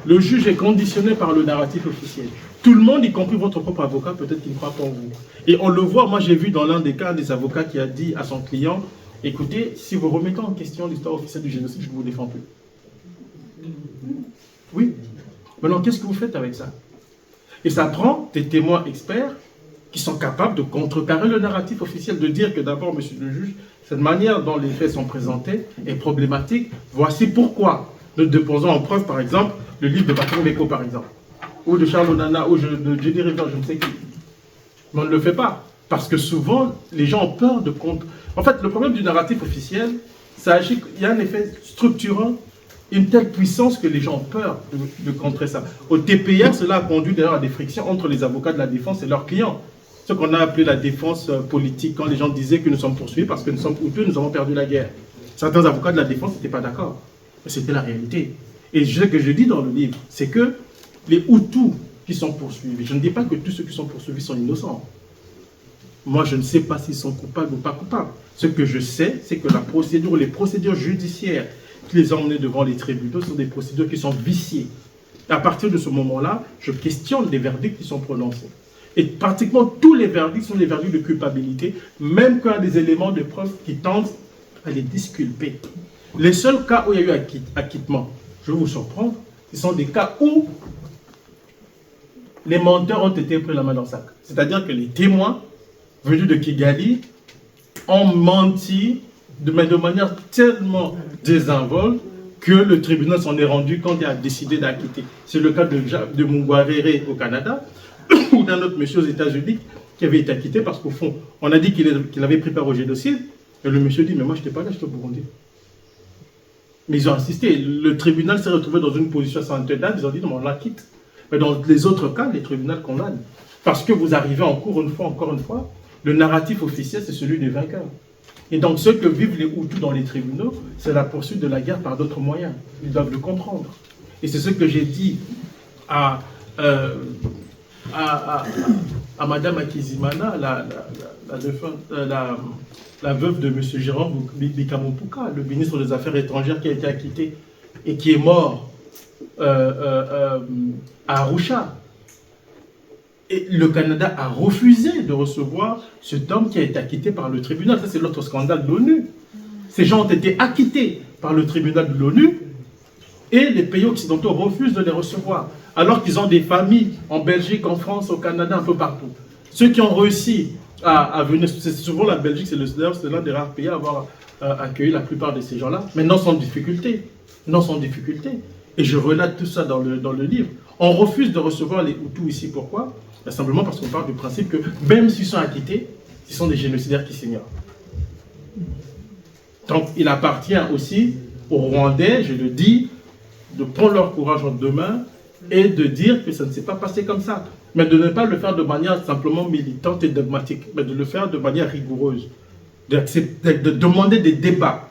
le juge est conditionné par le narratif officiel. Tout le monde, y compris votre propre avocat, peut-être qu'il ne croit pas en vous. Et on le voit, moi j'ai vu dans l'un des cas des avocats qui a dit à son client, écoutez, si vous remettez en question l'histoire officielle du génocide, je ne vous défends plus. Oui. Maintenant, qu'est-ce que vous faites avec ça? Et ça prend des témoins experts qui sont capables de contrecarrer le narratif officiel, de dire que d'abord, monsieur le juge, cette manière dont les faits sont présentés est problématique. Voici pourquoi. Nous déposons en preuve, par exemple, le livre de Patrick Mbeko, par exemple, ou de Charles Onana, ou de Jenny River, je ne sais qui. Mais on ne le fait pas. Parce que souvent, les gens ont peur de contre. En fait, le problème du narratif officiel, ça agit, il y a un effet structurant, une telle puissance que les gens ont peur de contrer ça. Au TPR, cela a conduit d'ailleurs à des frictions entre les avocats de la défense et leurs clients. Ce qu'on a appelé la défense politique, quand les gens disaient que nous sommes poursuivis parce que nous sommes Hutus, nous avons perdu la guerre. Certains avocats de la défense n'étaient pas d'accord. Mais c'était la réalité. Et ce que je dis dans le livre, c'est que les Hutus qui sont poursuivis, je ne dis pas que tous ceux qui sont poursuivis sont innocents. Moi, je ne sais pas s'ils sont coupables ou pas coupables. Ce que je sais, c'est que les procédures judiciaires qui les ont emmenés devant les tribunaux sont des procédures qui sont viciées. Et à partir de ce moment-là, je questionne les verdicts qui sont prononcés. Et pratiquement tous les verdicts sont des verdicts de culpabilité, même quand il y a des éléments de preuve qui tentent à les disculper. Les seuls cas où il y a eu acquittement, je vais vous surprendre, ce sont des cas où les menteurs ont été pris la main dans le sac. C'est-à-dire que les témoins venus de Kigali ont menti de manière tellement désinvolte que le tribunal s'en est rendu compte et a décidé d'acquitter. C'est le cas de Mungwarere au Canada, ou d'un autre monsieur aux États-Unis qui avait été acquitté parce qu'au fond, on a dit qu'il avait pris part au génocide, et le monsieur dit, mais moi je n'étais pas là, j'étais au Burundi. Mais ils ont insisté, le tribunal s'est retrouvé dans une position sans intenable, ils ont dit, non, on l'acquitte. Mais dans les autres cas, les tribunaux condamnent. Parce que vous arrivez en cours encore une fois, le narratif officiel, c'est celui des vainqueurs. Et donc, ce que vivent les Hutus dans les tribunaux, c'est la poursuite de la guerre par d'autres moyens. Ils doivent le comprendre. Et c'est ce que j'ai dit à Madame Akizimana, la veuve de M. Jérôme Bikamopuka, le ministre des Affaires étrangères qui a été acquitté et qui est mort à Arusha. Et le Canada a refusé de recevoir cet homme qui a été acquitté par le tribunal. Ça, c'est l'autre scandale de l'ONU. Ces gens ont été acquittés par le tribunal de l'ONU et les pays occidentaux refusent de les recevoir. Alors qu'ils ont des familles en Belgique, en France, au Canada, un peu partout. Ceux qui ont réussi à venir, c'est souvent la Belgique, c'est l'un des rares pays à avoir accueilli la plupart de ces gens-là, mais non sans difficulté. Non sans difficulté. Et je relate tout ça dans le livre. On refuse de recevoir les Hutus ici. Pourquoi? Simplement parce qu'on parle du principe que même s'ils sont acquittés, ce sont des génocidaires qui s'ignorent. Donc il appartient aussi aux Rwandais, je le dis, de prendre leur courage entre deux mains et de dire que ça ne s'est pas passé comme ça. Mais de ne pas le faire de manière simplement militante et dogmatique, mais de le faire de manière rigoureuse. De demander des débats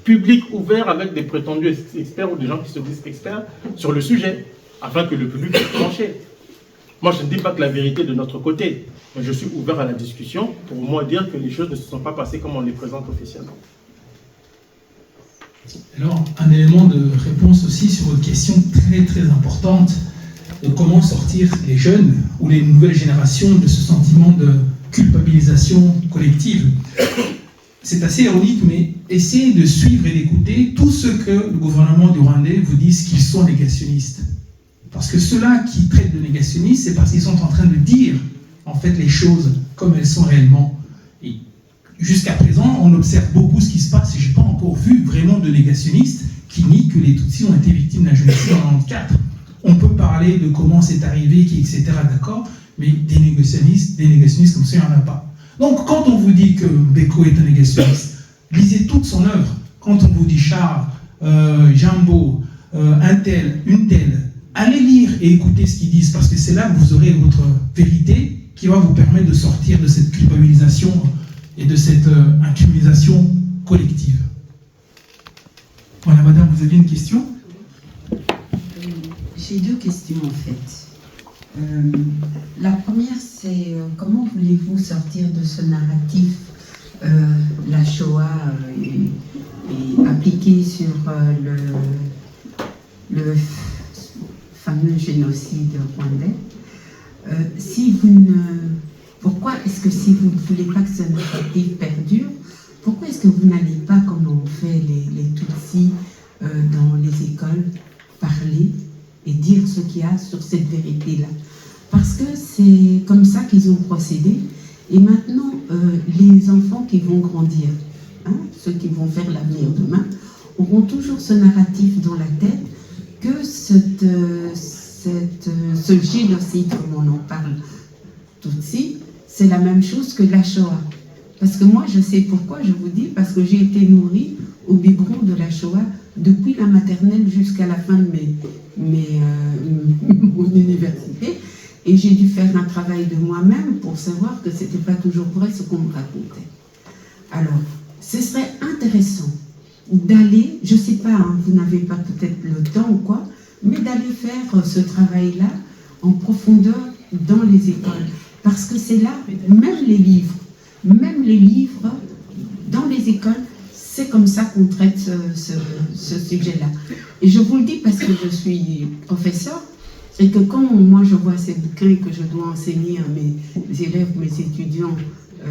publics ouverts avec des prétendus experts ou des gens qui se disent experts sur le sujet, afin que le public puisse trancher. Moi, je ne dis pas que la vérité est de notre côté, mais je suis ouvert à la discussion pour au moins dire que les choses ne se sont pas passées comme on les présente officiellement. Alors, un élément de réponse aussi sur une question très très importante de comment sortir les jeunes ou les nouvelles générations de ce sentiment de culpabilisation collective. C'est assez ironique, mais essayez de suivre et d'écouter tout ce que le gouvernement du Rwandais vous dit qu'ils sont négationnistes. Parce que ceux-là qui traitent de négationnistes, c'est parce qu'ils sont en train de dire en fait les choses comme elles sont réellement. Jusqu'à présent, on observe beaucoup ce qui se passe et je n'ai pas encore vu vraiment de négationnistes qui nie que les Tutsis ont été victimes d'un génocide en 1994. On peut parler de comment c'est arrivé, etc., d'accord, mais des négationnistes comme ça, il n'y en a pas. Donc, quand on vous dit que Beko est un négationniste, lisez toute son œuvre. Quand on vous dit Charles, Jambo, un tel, une telle, allez lire et écouter ce qu'ils disent, parce que c'est là que vous aurez votre vérité qui va vous permettre de sortir de cette culpabilisation et de cette incrimination collective. Voilà, madame, vous aviez une question? J'ai deux questions en fait. La première, c'est comment voulez-vous sortir de ce narratif, la Shoah est appliquée sur le fameux génocide rwandais. Pourquoi est-ce que si vous ne voulez pas que ce narratif perdure, pourquoi est-ce que vous n'allez pas, comme on fait les Tutsis dans les écoles, parler et dire ce qu'il y a sur cette vérité-là? Parce que c'est comme ça qu'ils ont procédé. Et maintenant, les enfants qui vont grandir, ceux qui vont faire l'avenir demain, auront toujours ce narratif dans la tête que ce génocide, comme on en parle Tutsi, c'est la même chose que la Shoah. Parce que moi, je sais pourquoi, je vous dis, parce que j'ai été nourrie au biberon de la Shoah depuis la maternelle jusqu'à la fin de mon université. Et j'ai dû faire un travail de moi-même pour savoir que ce n'était pas toujours vrai ce qu'on me racontait. Alors, ce serait intéressant d'aller, je ne sais pas, vous n'avez pas peut-être le temps ou quoi, mais d'aller faire ce travail-là en profondeur dans les écoles. Parce que c'est là, même les livres, dans les écoles, c'est comme ça qu'on traite ce sujet-là. Et je vous le dis parce que je suis professeur, et que quand moi je vois ces bouquins et que je dois enseigner à mes élèves, mes étudiants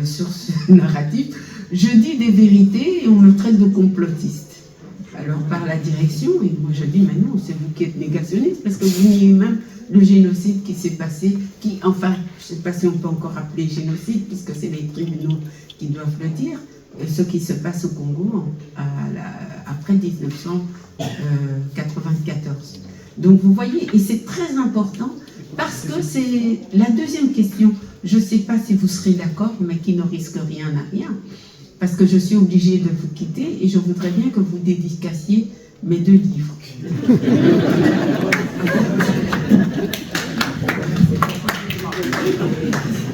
sur ce narratif, je dis des vérités et on me traite de complotiste. Alors par la direction, et moi je dis, mais non, c'est vous qui êtes négationniste, parce que vous niez même le génocide qui s'est passé, enfin, je ne sais pas si on peut encore appeler génocide, puisque c'est les tribunaux qui doivent le dire, ce qui se passe au Congo après 1994. Donc vous voyez, et c'est très important, parce que c'est la deuxième question. Je ne sais pas si vous serez d'accord, mais qui ne risque rien n'a rien. Parce que je suis obligée de vous quitter et je voudrais bien que vous dédicaciez mes 2 livres.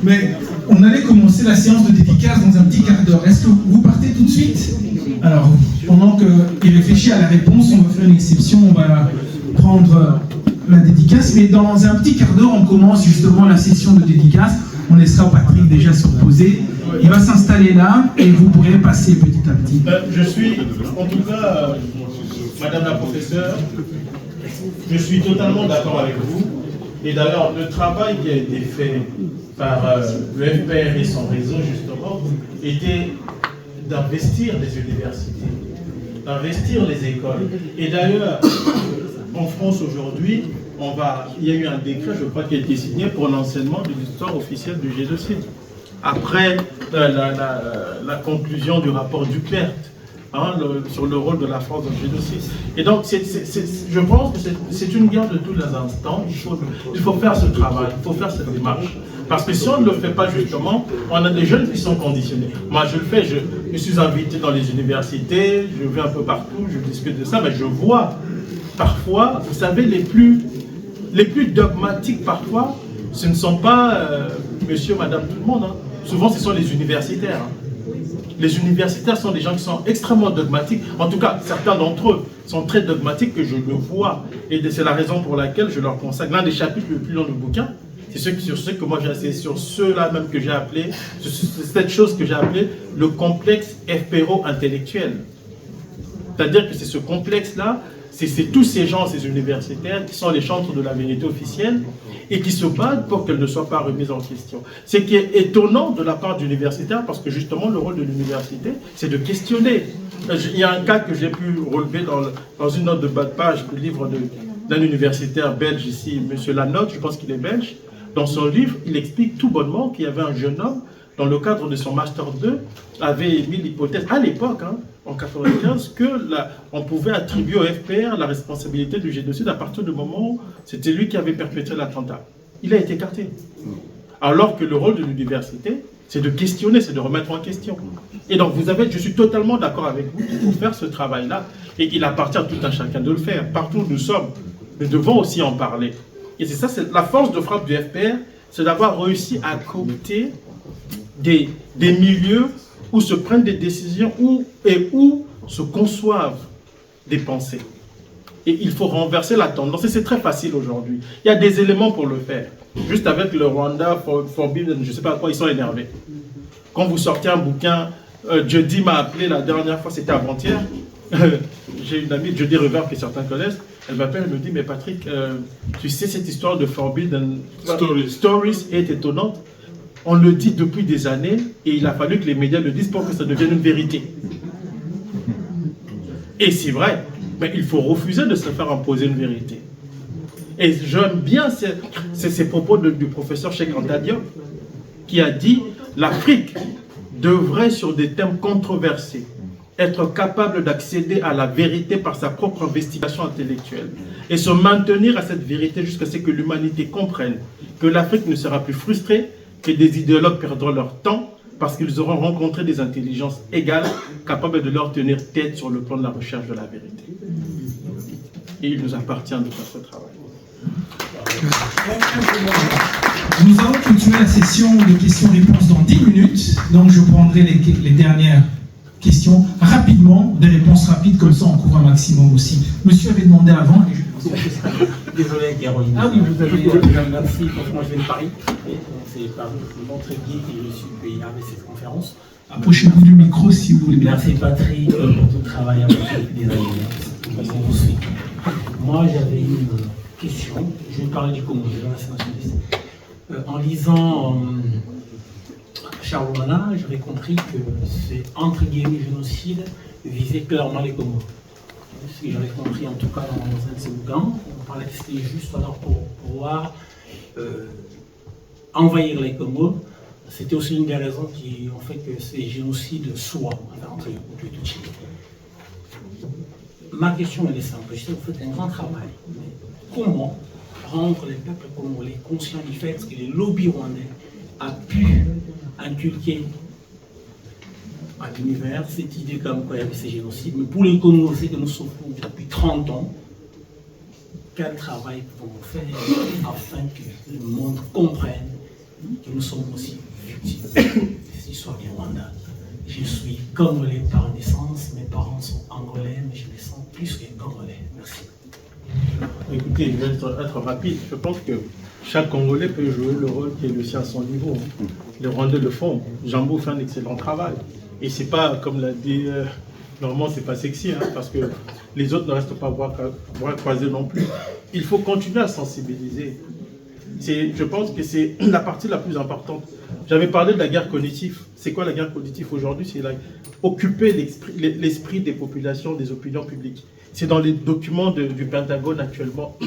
Mais on allait commencer la séance de dédicace dans un petit quart d'heure. Est-ce que vous partez tout de suite? Alors, pendant qu'il réfléchit à la réponse, on va faire une exception, on va prendre la dédicace, mais dans un petit quart d'heure, on commence justement la session de dédicace. On laissera Patrick déjà se reposer. Il va s'installer là et vous pourrez passer petit à petit. Je suis, en tout cas, Madame la professeure, je suis totalement d'accord avec vous. Et d'ailleurs, le travail qui a été fait par le FPR et son réseau, justement, était d'investir les universités, d'investir les écoles. Et d'ailleurs, en France aujourd'hui, il y a eu un décret, je crois, qui a été signé pour l'enseignement de l'histoire officielle du génocide. Après la conclusion du rapport Duclerc sur le rôle de la France dans le génocide. Et donc, je pense que c'est une guerre de tous les instants. Il faut faire ce travail, il faut faire cette démarche. Parce que si on ne le fait pas justement, on a des jeunes qui sont conditionnés. Moi, je le fais, je suis invité dans les universités, je vais un peu partout, je discute de ça, mais je vois parfois, vous savez, les plus dogmatiques parfois, ce ne sont pas monsieur, madame, tout le monde. Souvent, ce sont les universitaires. Les universitaires sont des gens qui sont extrêmement dogmatiques. En tout cas, certains d'entre eux sont très dogmatiques, que je le vois. Et c'est la raison pour laquelle je leur consacre l'un des chapitres les plus longs du bouquin. C'est sur ce que moi j'ai assez, sur ceux-là même que j'ai appelé, cette chose que j'ai appelée le complexe FPRO intellectuel. C'est-à-dire que c'est ce complexe-là, c'est tous ces gens, ces universitaires, qui sont les chantres de la vérité officielle et qui se battent pour qu'elle ne soit pas remise en question. Ce qui est étonnant de la part d'universitaires, parce que justement le rôle de l'université, c'est de questionner. Il y a un cas que j'ai pu relever dans une note de bas de page du livre d'un universitaire belge ici, M. Lanotte, je pense qu'il est belge. Dans son livre, il explique tout bonnement qu'il y avait un jeune homme dans le cadre de son Master 2, avait émis l'hypothèse, à l'époque, hein, en 1995, on pouvait attribuer au FPR la responsabilité du génocide à partir du moment où c'était lui qui avait perpétré l'attentat. Il a été écarté. Alors que le rôle de l'université, c'est de questionner, c'est de remettre en question. Et donc, je suis totalement d'accord avec vous pour faire ce travail-là. Et il appartient à tout un chacun de le faire. Partout où nous sommes, nous devons aussi en parler. Et c'est ça, c'est la force de frappe du FPR, c'est d'avoir réussi à coopter des milieux où se prennent des décisions et où se conçoivent des pensées. Et il faut renverser la tendance. Et c'est très facile aujourd'hui. Il y a des éléments pour le faire. Juste avec le Rwanda Forbidden, je ne sais pas à quoi ils sont énervés. Quand vous sortez un bouquin, Jody m'a appelé la dernière fois, c'était avant-hier. J'ai une amie, Jody Rever, que certains connaissent. Elle m'appelle, elle me dit, mais Patrick, tu sais, cette histoire de Forbidden Stories est étonnante. On le dit depuis des années et il a fallu que les médias le disent pour que ça devienne une vérité. Et c'est vrai, mais il faut refuser de se faire imposer une vérité. Et j'aime bien ces propos du professeur Cheikh Anta Diop qui a dit « L'Afrique devrait, sur des thèmes controversés, être capable d'accéder à la vérité par sa propre investigation intellectuelle et se maintenir à cette vérité jusqu'à ce que l'humanité comprenne que l'Afrique ne sera plus frustrée, que des idéologues perdront leur temps parce qu'ils auront rencontré des intelligences égales capables de leur tenir tête sur le plan de la recherche de la vérité. » Et il nous appartient de faire ce travail. Nous allons continuer la session de questions-réponses dans 10 minutes. Donc je prendrai les dernières questions rapidement, des réponses rapides, comme ça on couvre un maximum aussi. Monsieur avait demandé avant. Et je... Désolé, Caroline. Ah oui, vous avez... Merci, franchement, je viens de Paris. C'est par votre guide que je suis payé avec cette conférence. Approchez-vous du micro si vous voulez bien. Merci Patrick pour tout le travail avec des années. Moi, j'avais une question. Je vais parler du Congo, de la nationaliste. En lisant Charles Mana, j'avais compris que c'est entre guillemets génocide visait clairement les Congos. Ce que j'avais compris en tout cas dans un de ces bouquins, on parlait que c'était juste alors pour pouvoir envahir les Congos. C'était aussi une des raisons qui ont fait que ces génocides soient entre les Hutus. Ma question elle est simple, je sais que vous faites un grand travail, mais comment rendre les peuples congolais conscients du fait que les lobbies rwandais ont pu inculquer à l'univers cette idée comme quoi il y avait ces génocides, mais pour les Congolais, c'est que nous souffrons depuis 30 ans. Quel travail pouvons-nous faire afin que le monde comprenne que nous sommes aussi victimes de cette histoire du Rwanda? Je suis congolais par naissance, mes parents sont angolais, mais je me sens plus que congolais. Merci. Écoutez, je vais être rapide. Je pense que chaque Congolais peut jouer le rôle qui est le sien à son niveau. Les Rwandais le font. Jambo fait un excellent travail. Et c'est pas, comme l'a dit Normand, c'est pas sexy, hein, parce que les autres ne restent pas bras croisés non plus. Il faut continuer à sensibiliser. Je pense que c'est la partie la plus importante. J'avais parlé de la guerre cognitive. C'est quoi la guerre cognitive aujourd'hui? C'est occuper l'esprit des populations, des opinions publiques. C'est dans les documents du Pentagone actuellement,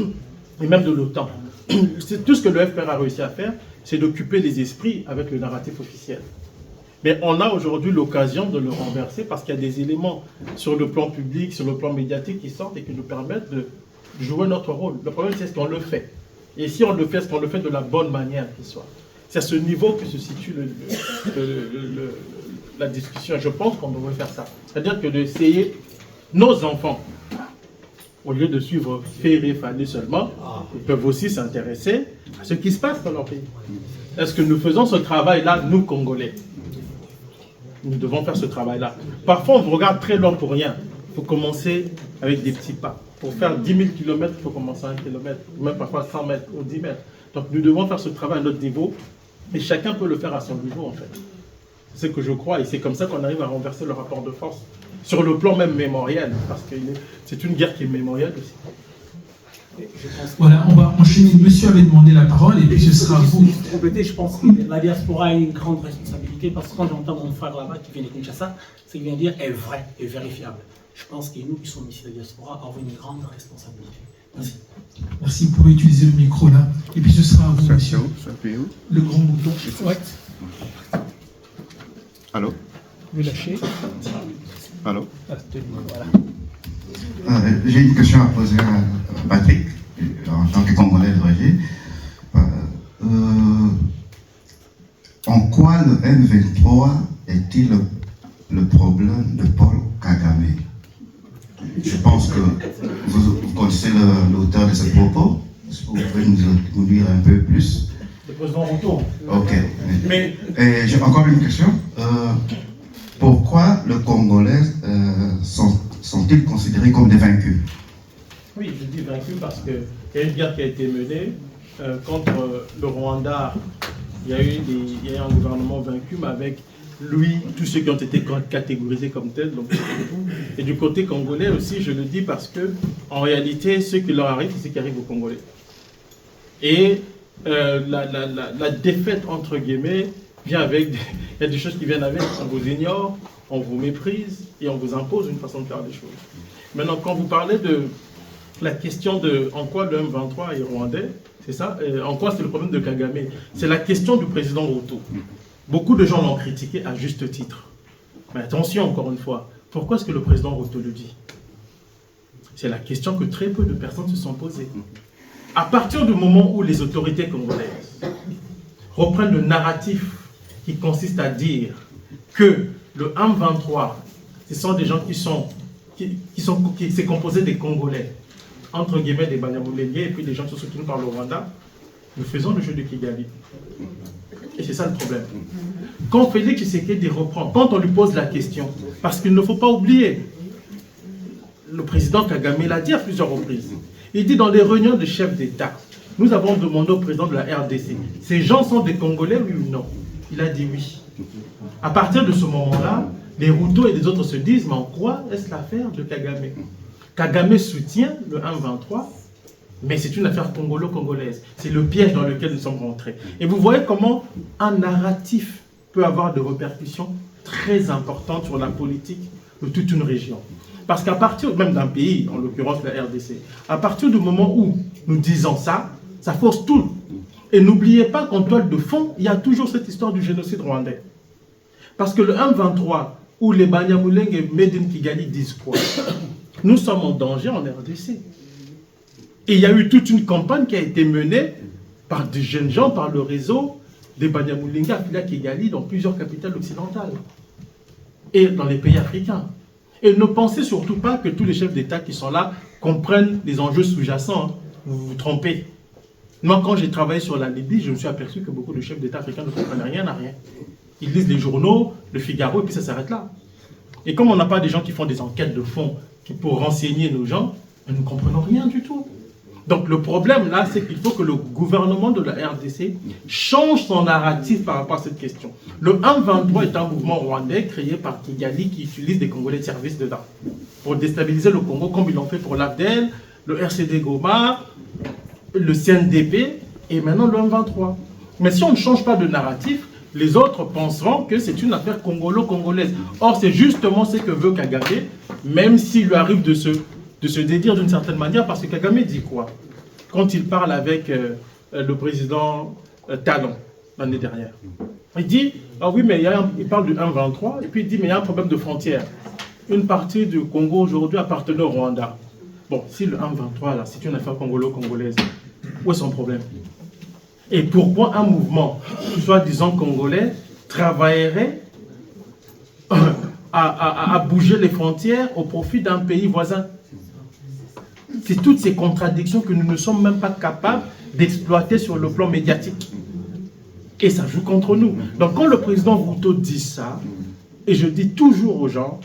et même de l'OTAN. C'est tout ce que le FPR a réussi à faire, c'est d'occuper les esprits avec le narratif officiel. Mais on a aujourd'hui l'occasion de le renverser parce qu'il y a des éléments sur le plan public, sur le plan médiatique qui sortent et qui nous permettent de jouer notre rôle. Le problème, c'est ce qu'on le fait. Et si on le fait, est-ce qu'on le fait de la bonne manière qu'il soit? C'est à ce niveau que se situe la discussion. Je pense qu'on devrait faire ça. C'est-à-dire que d'essayer, nos enfants, au lieu de suivre Ferré Fadé seulement, ils peuvent aussi s'intéresser à ce qui se passe dans leur pays. Est-ce que nous faisons ce travail-là, nous, Congolais? Nous devons faire ce travail-là. Parfois, on vous regarde très loin pour rien. Il faut commencer avec des petits pas. Pour faire 10 000 km, il faut commencer à 1 km, ou même parfois 100 mètres ou 10 mètres. Donc, nous devons faire ce travail à notre niveau, et chacun peut le faire à son niveau, en fait. C'est ce que je crois, et c'est comme ça qu'on arrive à renverser le rapport de force, sur le plan même mémoriel, parce que c'est une guerre qui est mémorielle aussi. Voilà, on va enchaîner. Monsieur avait demandé la parole et puis ce sera vous. Compléter, je pense que la diaspora a une grande responsabilité parce que quand j'entends mon frère là-bas qui vient de Kinshasa, ce qu'il vient de dire est vrai et vérifiable. Je pense que nous qui sommes ici, la diaspora, avons une grande responsabilité. Merci. Merci, vous pouvez utiliser le micro là. Et puis ce sera vous, monsieur. Le grand bouton. Ouais. Allô? Vous lâchez. Allô? Voilà. J'ai une question à poser à Patrick, en tant que Congolais d'origine. En quoi le M23 est-il le problème de Paul Kagame? Je pense que vous connaissez l'auteur de ce propos. Est-ce que vous pouvez nous dire un peu plus? Le président Ruto. Ok. Mais... Et j'ai encore une question. Pourquoi les Congolais sont-ils considérés comme des vaincus? Oui, je dis vaincus parce qu'il y a une guerre qui a été menée contre le Rwanda. Il y a eu un gouvernement vaincu, mais avec lui, tous ceux qui ont été catégorisés comme tels. Donc, et du côté congolais aussi, je le dis parce que, en réalité, ce qui leur arrive, c'est ce qui arrive aux Congolais. Et la défaite, entre guillemets, vient avec... Il y a des choses qui viennent avec. On vous ignore, on vous méprise et on vous impose une façon de faire des choses. Maintenant, quand vous parlez de la question de en quoi le M23 est rwandais, c'est ça? En quoi c'est le problème de Kagame? C'est la question du président Ruto. Beaucoup de gens l'ont critiqué à juste titre. Mais attention, encore une fois, pourquoi est-ce que le président Ruto le dit? C'est la question que très peu de personnes se sont posées. À partir du moment où les autorités congolaises reprennent le narratif qui consiste à dire que le M23, ce sont des gens c'est composé des Congolais, entre guillemets des Banyamulenge, et puis des gens qui sont soutenus par le Rwanda, nous faisons le jeu de Kigali. Et c'est ça le problème. Quand Félix Tshisekedi reprend, quand on lui pose la question, parce qu'il ne faut pas oublier, le président Kagame l'a dit à plusieurs reprises, il dit dans les réunions de chefs d'État, nous avons demandé au président de la RDC, ces gens sont des Congolais, oui ou non? Il a dit oui. À partir de ce moment-là, les Ruto et les autres se disent, mais en quoi est-ce l'affaire de Kagame? Kagame soutient le M23, mais c'est une affaire congolo-congolaise. C'est le piège dans lequel nous sommes rentrés. Et vous voyez comment un narratif peut avoir des répercussions très importantes sur la politique de toute une région. Parce qu'à partir même d'un pays, en l'occurrence la RDC, à partir du moment où nous disons ça, ça force tout. Et n'oubliez pas qu'en toile de fond, il y a toujours cette histoire du génocide rwandais. Parce que le M23, où les Banyamulenge et Made in Kigali disent quoi? Nous sommes en danger en RDC. Et il y a eu toute une campagne qui a été menée par des jeunes gens, par le réseau des Banyamulenge à Kigali dans plusieurs capitales occidentales et dans les pays africains. Et ne pensez surtout pas que tous les chefs d'État qui sont là comprennent les enjeux sous-jacents. Vous vous trompez. Moi, quand j'ai travaillé sur la Libye, je me suis aperçu que beaucoup de chefs d'État africains ne comprennent rien à rien. Ils lisent les journaux, le Figaro, et puis ça s'arrête là. Et comme on n'a pas des gens qui font des enquêtes de fond pour renseigner nos gens, nous ne comprenons rien du tout. Donc le problème là, c'est qu'il faut que le gouvernement de la RDC change son narratif par rapport à cette question. Le M23 est un mouvement rwandais créé par Kigali qui utilise des Congolais de service dedans pour déstabiliser le Congo comme ils l'ont fait pour l'AFDEL, le RCD Goma, le CNDP et maintenant le M23. Mais si on ne change pas de narratif, les autres penseront que c'est une affaire congolo-congolaise. Or, c'est justement ce que veut Kagame, même s'il lui arrive de se dédire d'une certaine manière, parce que Kagame dit quoi? Quand il parle avec le président Talon l'année dernière, il dit, ah oui, mais il parle du M23, et puis il dit, mais il y a un problème de frontière. Une partie du Congo aujourd'hui appartenait au Rwanda. Bon, si le M23, là, c'est une affaire congolo-congolaise, où est son problème? Et pourquoi un mouvement, soi-disant congolais, travaillerait à bouger les frontières au profit d'un pays voisin? C'est toutes ces contradictions que nous ne sommes même pas capables d'exploiter sur le plan médiatique. Et ça joue contre nous. Donc quand le président Ruto dit ça, et je dis toujours aux gens,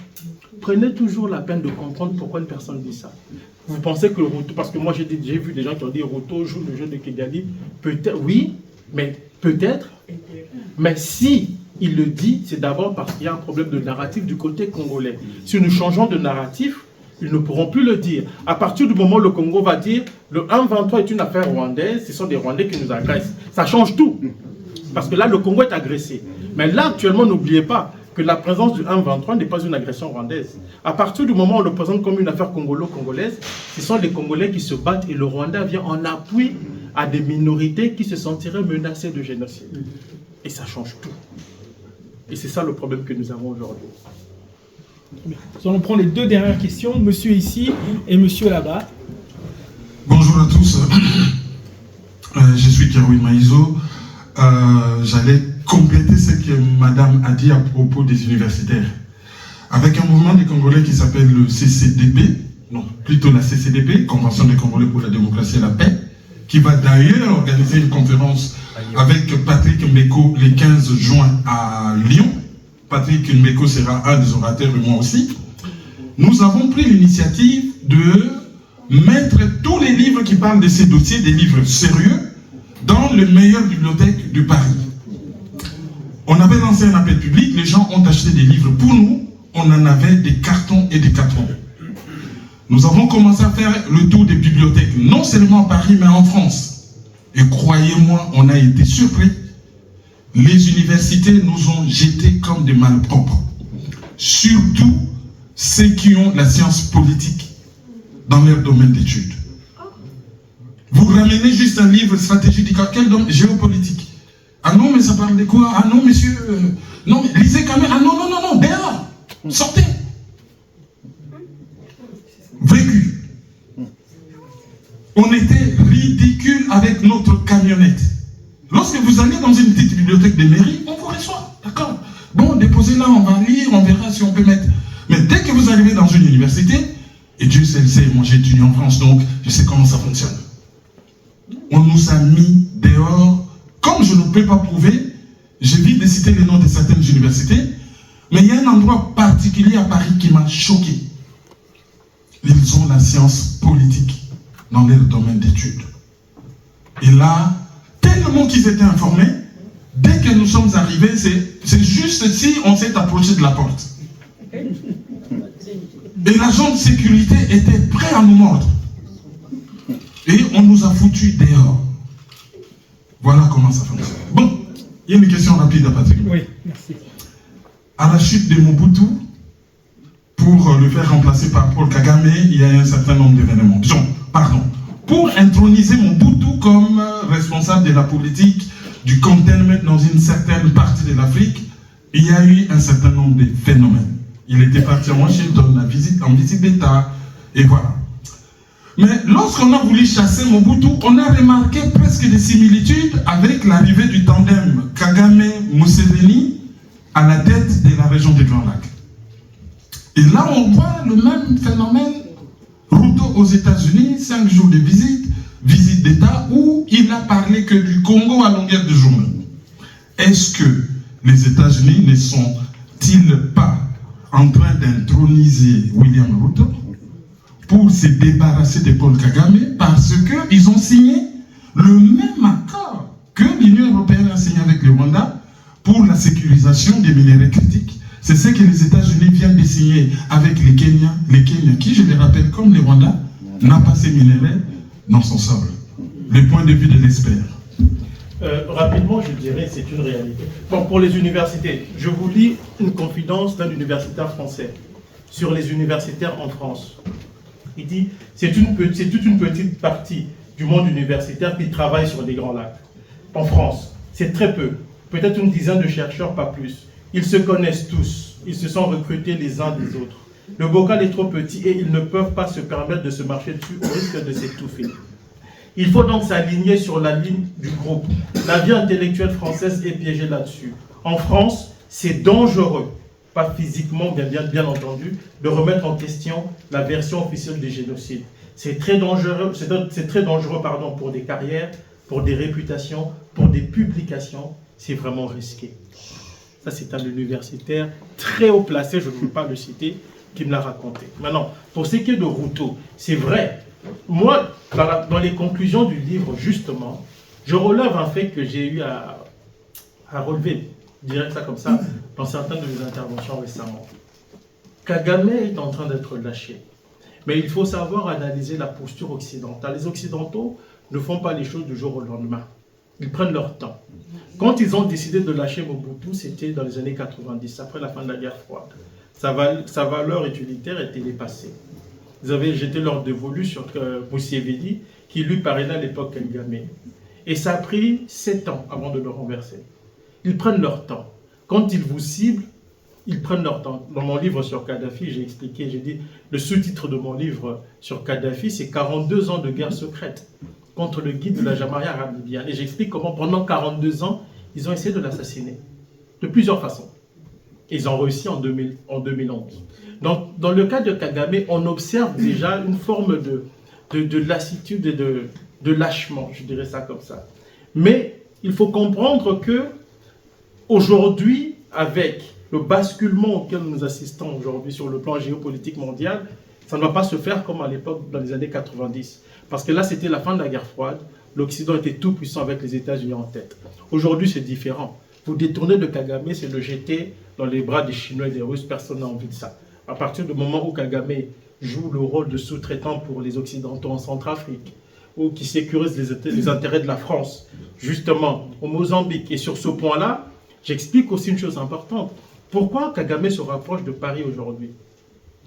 prenez toujours la peine de comprendre pourquoi une personne dit ça. Vous pensez que Ruto, parce que moi j'ai vu des gens qui ont dit Ruto joue le jeu de Kigali, peut-être, oui, mais peut-être, mais si il le dit, c'est d'abord parce qu'il y a un problème de narratif du côté congolais. Si nous changeons de narratif, ils ne pourront plus le dire. À partir du moment où le Congo va dire le M23 est une affaire rwandaise, ce sont des Rwandais qui nous agressent. Ça change tout. Parce que là, le Congo est agressé. Mais là, actuellement, n'oubliez pas que la présence du M23 n'est pas une agression rwandaise. À partir du moment où on le présente comme une affaire congolo-congolaise, ce sont les Congolais qui se battent et le Rwanda vient en appui à des minorités qui se sentiraient menacées de génocide. Et ça change tout. Et c'est ça le problème que nous avons aujourd'hui. Nous allons prendre les deux dernières questions, monsieur ici et monsieur là-bas. Bonjour à tous, je suis Kerwin Maïzo. J'allais compléter ce que madame a dit à propos des universitaires. Avec un mouvement des Congolais qui s'appelle le CCDP, non, plutôt la CCDP, Convention des Congolais pour la démocratie et la paix, qui va d'ailleurs organiser une conférence avec Patrick Mbeko le 15 juin à Lyon. Patrick Mbeko sera un des orateurs et moi aussi. Nous avons pris l'initiative de mettre tous les livres qui parlent de ces dossiers, des livres sérieux, dans les meilleures bibliothèques de Paris. On avait lancé un appel public, les gens ont acheté des livres pour nous, on en avait des cartons et des cartons. Nous avons commencé à faire le tour des bibliothèques, non seulement à Paris, mais en France. Et croyez-moi, on a été surpris. Les universités nous ont jetés comme des malpropres. Surtout ceux qui ont la science politique dans leur domaine d'études. Vous ramenez juste un livre stratégie du quel domaine géopolitique. Ah non, mais ça parle de quoi? Ah non, monsieur, non, mais lisez quand même. Ah non, non, non, non, dehors, sortez. Vécu. On était ridicule avec notre camionnette. Lorsque vous allez dans une petite bibliothèque de mairie, on vous reçoit, d'accord? Bon, déposez là, on va lire, on verra si on peut mettre. Mais dès que vous arrivez dans une université, et Dieu sait le sait, moi j'ai étudié en France, donc je sais comment ça fonctionne. On nous a mis dehors, comme je ne peux pas prouver, j'évite de citer les noms de certaines universités, mais il y a un endroit particulier à Paris qui m'a choqué. Ils ont la science politique dans leur domaine d'études. Et là, tellement qu'ils étaient informés, dès que nous sommes arrivés, c'est juste si on s'est approché de la porte. Et l'agent de sécurité était prêt à nous mordre. Et on nous a foutus dehors. Voilà comment ça fonctionne. Bon, il y a une question rapide à Patrick. Oui, merci. À la chute de Mobutu, pour le faire remplacer par Paul Kagame, il y a un certain nombre d'événements. Pardon. Pour introniser Mobutu comme responsable de la politique du containment dans une certaine partie de l'Afrique, il y a eu un certain nombre de phénomènes. Il était parti à Washington en visite d'État, et voilà. Mais lorsqu'on a voulu chasser Mobutu, on a remarqué presque des similitudes avec l'arrivée du tandem Kagame-Museveni à la tête de la région des Grands Lacs. Et là, on voit le même phénomène. Ruto aux États-Unis, 5 jours de visite d'État, où il a parlé que du Congo à longueur de journée. Est-ce que les États-Unis ne sont-ils pas en train d'introniser William Ruto pour se débarrasser de Paul Kagame parce qu'ils ont signé le même accord que l'Union européenne a signé avec le Rwanda pour la sécurisation des minéraux critiques? C'est ce que les États-Unis viennent de signer avec les Kenyans. Les Kenyans, qui, je les rappelle, comme les Rwandais, n'a pas ces minéraux dans son sol. Le point de vue de l'expert. Rapidement, je dirais c'est une réalité. Bon, pour les universités, je vous lis une confidence d'un universitaire français sur les universitaires en France. Il dit c'est toute une petite partie du monde universitaire qui travaille sur les Grands Lacs. En France, c'est très peu, peut-être une dizaine de chercheurs, pas plus. Ils se connaissent tous, ils se sont recrutés les uns des autres. Le bocal est trop petit et ils ne peuvent pas se permettre de se marcher dessus au risque de s'étouffer. Il faut donc s'aligner sur la ligne du groupe. La vie intellectuelle française est piégée là-dessus. En France, c'est dangereux, pas physiquement bien entendu, de remettre en question la version officielle des génocides. C'est très dangereux, pour des carrières, pour des réputations, pour des publications. C'est vraiment risqué. Ça, c'est un universitaire très haut placé, je ne veux pas le citer, qui me l'a raconté. Maintenant, pour ce qui est de Ruto, c'est vrai. Moi, dans les conclusions du livre, justement, je relève un fait que j'ai eu à relever, je dirais ça comme ça, dans certaines de mes interventions récemment. Kagame est en train d'être lâché. Mais il faut savoir analyser la posture occidentale. Les Occidentaux ne font pas les choses du jour au lendemain. Ils prennent leur temps. Quand ils ont décidé de lâcher Mobutu, c'était dans les années 90, après la fin de la guerre froide. Sa valeur utilitaire était dépassée. Ils avaient jeté leur dévolu sur Museveni, qui lui parrainait à l'époque Kagame. Et ça a pris 7 ans avant de le renverser. Ils prennent leur temps. quand ils vous ciblent, ils prennent leur temps. Dans mon livre sur Kadhafi, j'ai expliqué, j'ai dit, le sous-titre de mon livre sur Kadhafi, c'est 42 ans de guerre secrète contre le guide de la Jamaïa arabe libyenne. Et j'explique comment pendant 42 ans, ils ont essayé de l'assassiner de plusieurs façons. Et ils ont réussi en 2011. Donc, dans le cas de Kagame, on observe déjà une forme de lassitude et de lâchement, je dirais ça comme ça. Mais il faut comprendre que aujourd'hui, avec le basculement auquel nous assistons aujourd'hui sur le plan géopolitique mondial, ça ne va pas se faire comme à l'époque dans les années 90. Parce que là, c'était la fin de la guerre froide. L'Occident était tout puissant avec les États-Unis en tête. Aujourd'hui, c'est différent. Vous détournez de Kagame, c'est le jeter dans les bras des Chinois et des Russes. Personne n'a envie de ça. À partir du moment où Kagame joue le rôle de sous-traitant pour les Occidentaux en Centrafrique, ou qui sécurise les intérêts de la France, justement, au Mozambique. Et sur ce point-là, j'explique aussi une chose importante. Pourquoi Kagame se rapproche de Paris aujourd'hui,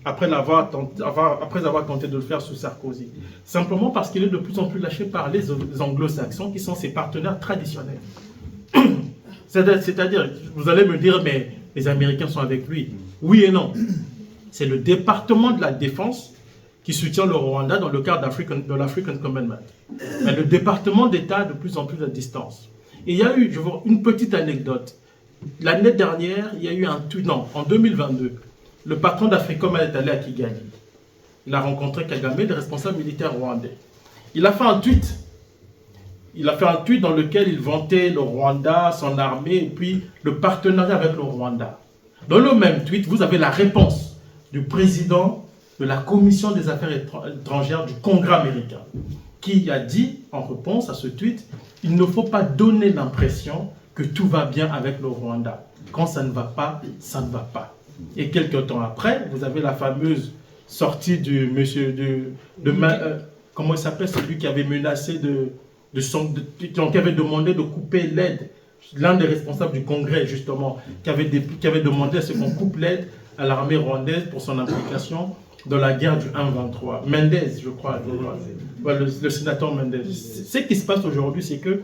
après avoir tenté de le faire sous Sarkozy? Simplement parce qu'il est de plus en plus lâché par les anglo-saxons, qui sont ses partenaires traditionnels. C'est-à-dire, vous allez me dire, mais les Américains sont avec lui. Oui et non. C'est le département de la défense qui soutient le Rwanda dans le cadre de l'African Commandment. Mais le département d'État a de plus en plus à distance. Et il y a eu, je vois, une petite anecdote. L'année dernière, il y a eu en 2022, le patron d'Africom est allé à Kigali. Il a rencontré Kagame, le responsable militaire rwandais. Il a fait un tweet. Il a fait un tweet dans lequel il vantait le Rwanda, son armée, et puis le partenariat avec le Rwanda. Dans le même tweet, vous avez la réponse du président de la Commission des Affaires étrangères du Congrès américain, qui a dit, en réponse à ce tweet, il ne faut pas donner l'impression que tout va bien avec le Rwanda. Quand ça ne va pas, ça ne va pas. Et quelques temps après, vous avez la fameuse sortie du monsieur comment il s'appelle, celui qui avait menacé qui avait demandé de couper l'aide, l'un des responsables du Congrès justement, qui avait demandé à ce qu'on coupe l'aide à l'armée rwandaise pour son implication dans la guerre du 1-23. Mendez, je crois, le sénateur Mendez. Ce qui se passe aujourd'hui, c'est que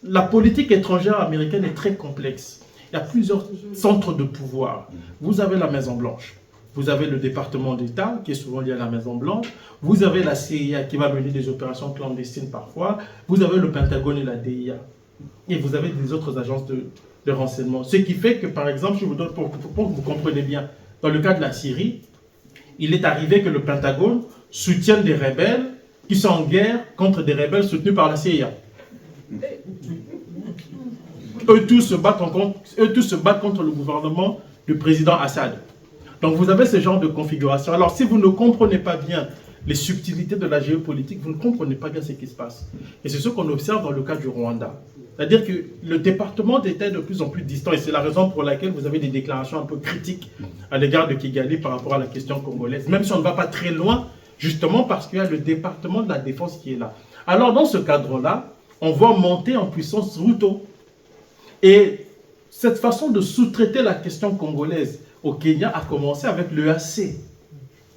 la politique étrangère américaine est très complexe. Il y a plusieurs centres de pouvoir. Vous avez la Maison-Blanche. Vous avez le département d'État, qui est souvent lié à la Maison-Blanche. Vous avez la CIA, qui va mener des opérations clandestines parfois. Vous avez le Pentagone et la DIA. Et vous avez des autres agences de renseignement. Ce qui fait que, par exemple, je vous donne pour que vous compreniez bien, dans le cas de la Syrie, il est arrivé que le Pentagone soutienne des rebelles qui sont en guerre contre des rebelles soutenus par la CIA. Eux tous se battent contre le gouvernement du président Assad. Donc vous avez ce genre de configuration. Alors si vous ne comprenez pas bien les subtilités de la géopolitique, vous ne comprenez pas bien ce qui se passe. Et c'est ce qu'on observe dans le cas du Rwanda. C'est-à-dire que le département d'État est de plus en plus distant, et c'est la raison pour laquelle vous avez des déclarations un peu critiques à l'égard de Kigali par rapport à la question congolaise, même si on ne va pas très loin, justement parce qu'il y a le département de la défense qui est là. Alors dans ce cadre-là, on voit monter en puissance Ruto. Et cette façon de sous-traiter la question congolaise au Kenya a commencé avec l'EAC.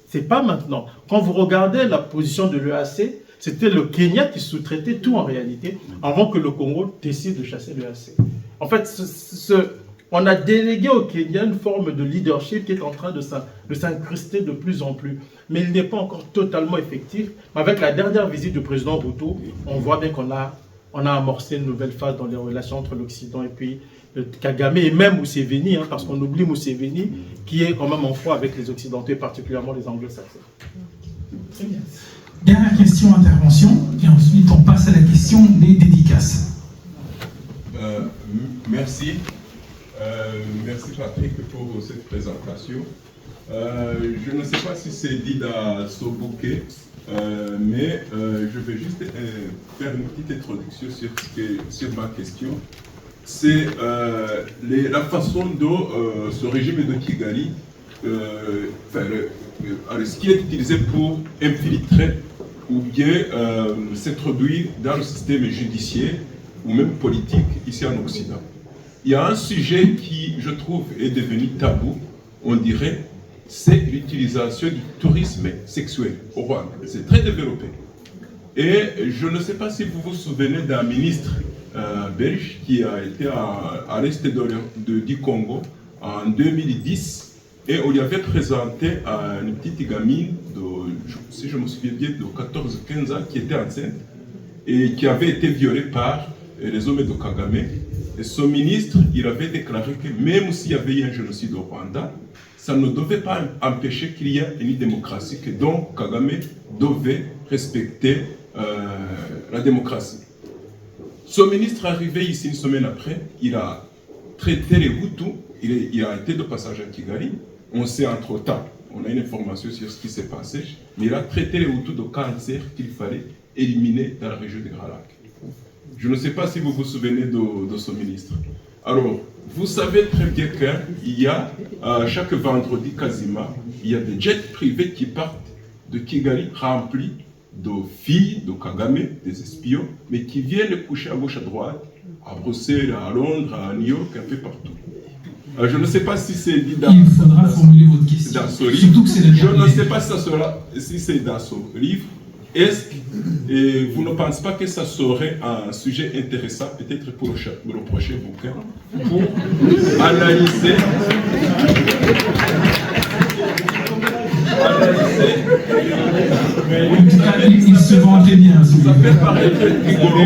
C'est pas maintenant. Quand vous regardez la position de l'EAC, c'était le Kenya qui sous-traitait tout en réalité, avant que le Congo décide de chasser l'EAC. En fait, on a délégué au Kenya une forme de leadership qui est en train de s'incruster de plus en plus. Mais il n'est pas encore totalement effectif. Avec la dernière visite du président Ruto, on voit bien qu'on a amorcé une nouvelle phase dans les relations entre l'Occident et puis Kagame, et même Museveni, parce qu'on oublie Museveni, qui est quand même en froid avec les Occidentaux, et particulièrement les Anglo-Saxons. Très bien. Dernière question, intervention, et ensuite on passe à la question des dédicaces. Merci. Merci Patrick pour cette présentation. Je ne sais pas si c'est Dida Sobouké, mais je vais juste faire une petite introduction sur ma question. C'est la façon dont ce régime de Kigali, ce qui est utilisé pour infiltrer ou bien s'introduire dans le système judiciaire ou même politique ici en Occident. Il y a un sujet qui, je trouve, est devenu tabou, on dirait, c'est l'utilisation du tourisme sexuel au Rwanda. C'est très développé. Et je ne sais pas si vous vous souvenez d'un ministre belge qui a été à l'est du Congo en 2010. Et on lui avait présenté une petite gamine, si je me souviens bien, de 14-15 ans, qui était enceinte et qui avait été violée par les hommes de Kagame. Et son ministre, il avait déclaré que même s'il y avait eu un génocide au Rwanda, ça ne devait pas empêcher qu'il y ait une démocratie, que donc Kagame devait respecter la démocratie. Son ministre arrivé ici une semaine après, il a traité les Hutus, il a été de passage à Kigali. On sait entre-temps, on a une information sur ce qui s'est passé, mais il a traité les Hutus de cancer qu'il fallait éliminer dans la région des Grands Lacs. Je ne sais pas si vous vous souvenez de ce ministre. Alors, vous savez très bien qu'il y a, chaque vendredi quasiment, il y a des jets privés qui partent de Kigali remplis de filles de Kagame, des espions, mais qui viennent coucher à gauche à droite, à Bruxelles, à Londres, à New York, un peu partout. Je ne sais pas si c'est dit dans... Il faudra formuler votre question. Dans ce livre. Surtout que c'est le Je dernier. ne sais pas si c'est dans ce livre. Est-ce que vous ne pensez pas que ça serait un sujet intéressant, peut-être pour le prochain bouquin, pour analyser... Il se vend très bien. Ça fait paraître rigolo,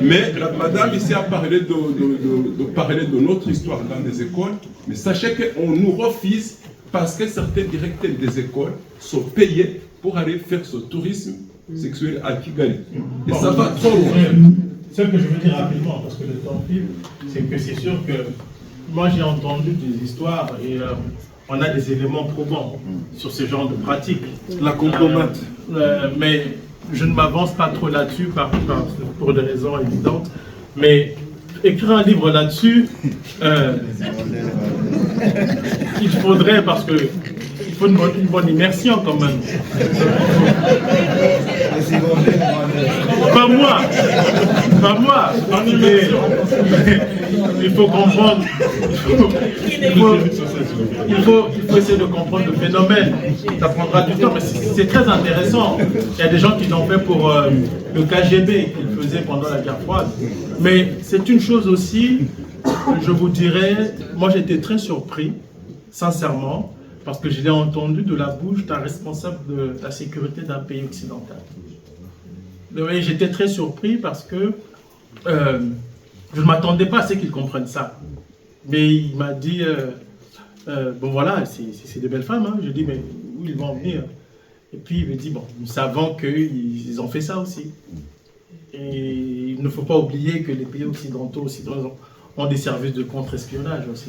mais la madame ici a parlé de notre histoire dans des écoles, mais sachez qu'on nous refuse parce que certains directeurs des écoles sont payés pour aller faire ce tourisme sexuel à Kigali. Et ça va trop loin. Ce que je veux dire rapidement, parce que le temps file, c'est que c'est sûr que moi j'ai entendu des histoires et on a des éléments probants sur ce genre de pratiques. La compromettre. Mais je ne m'avance pas trop là-dessus pour des raisons évidentes. Mais écrire un livre là-dessus, il faudrait, parce que il faut une bonne immersion quand même. Pas moi, mais il faut comprendre, il faut essayer de comprendre le phénomène. Ça prendra du temps, mais c'est très intéressant. Il y a des gens qui l'ont fait pour le KGB, qu'ils faisaient pendant la guerre froide. Mais c'est une chose aussi, je vous dirais, moi j'étais très surpris, sincèrement, parce que je l'ai entendu de la bouche d'un responsable de la sécurité d'un pays occidental. J'étais très surpris parce que je ne m'attendais pas à ce qu'ils comprennent ça. Mais il m'a dit, bon voilà, c'est des belles femmes. Hein. Je dis, mais où ils vont en venir? Et puis il me dit, bon, nous savons qu'ils ont fait ça aussi. Et il ne faut pas oublier que les pays occidentaux aussi ont des services de contre-espionnage aussi.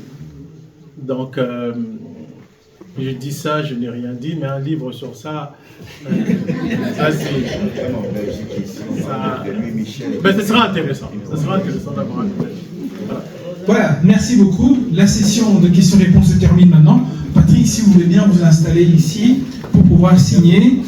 Donc, je dis ça, je n'ai rien dit, mais un livre sur ça, ça c'est... Mais ce sera intéressant. Ce sera intéressant d'avoir un livre. Voilà, merci beaucoup. La session de questions-réponses se termine maintenant. Patrick, si vous voulez bien vous installer ici pour pouvoir signer.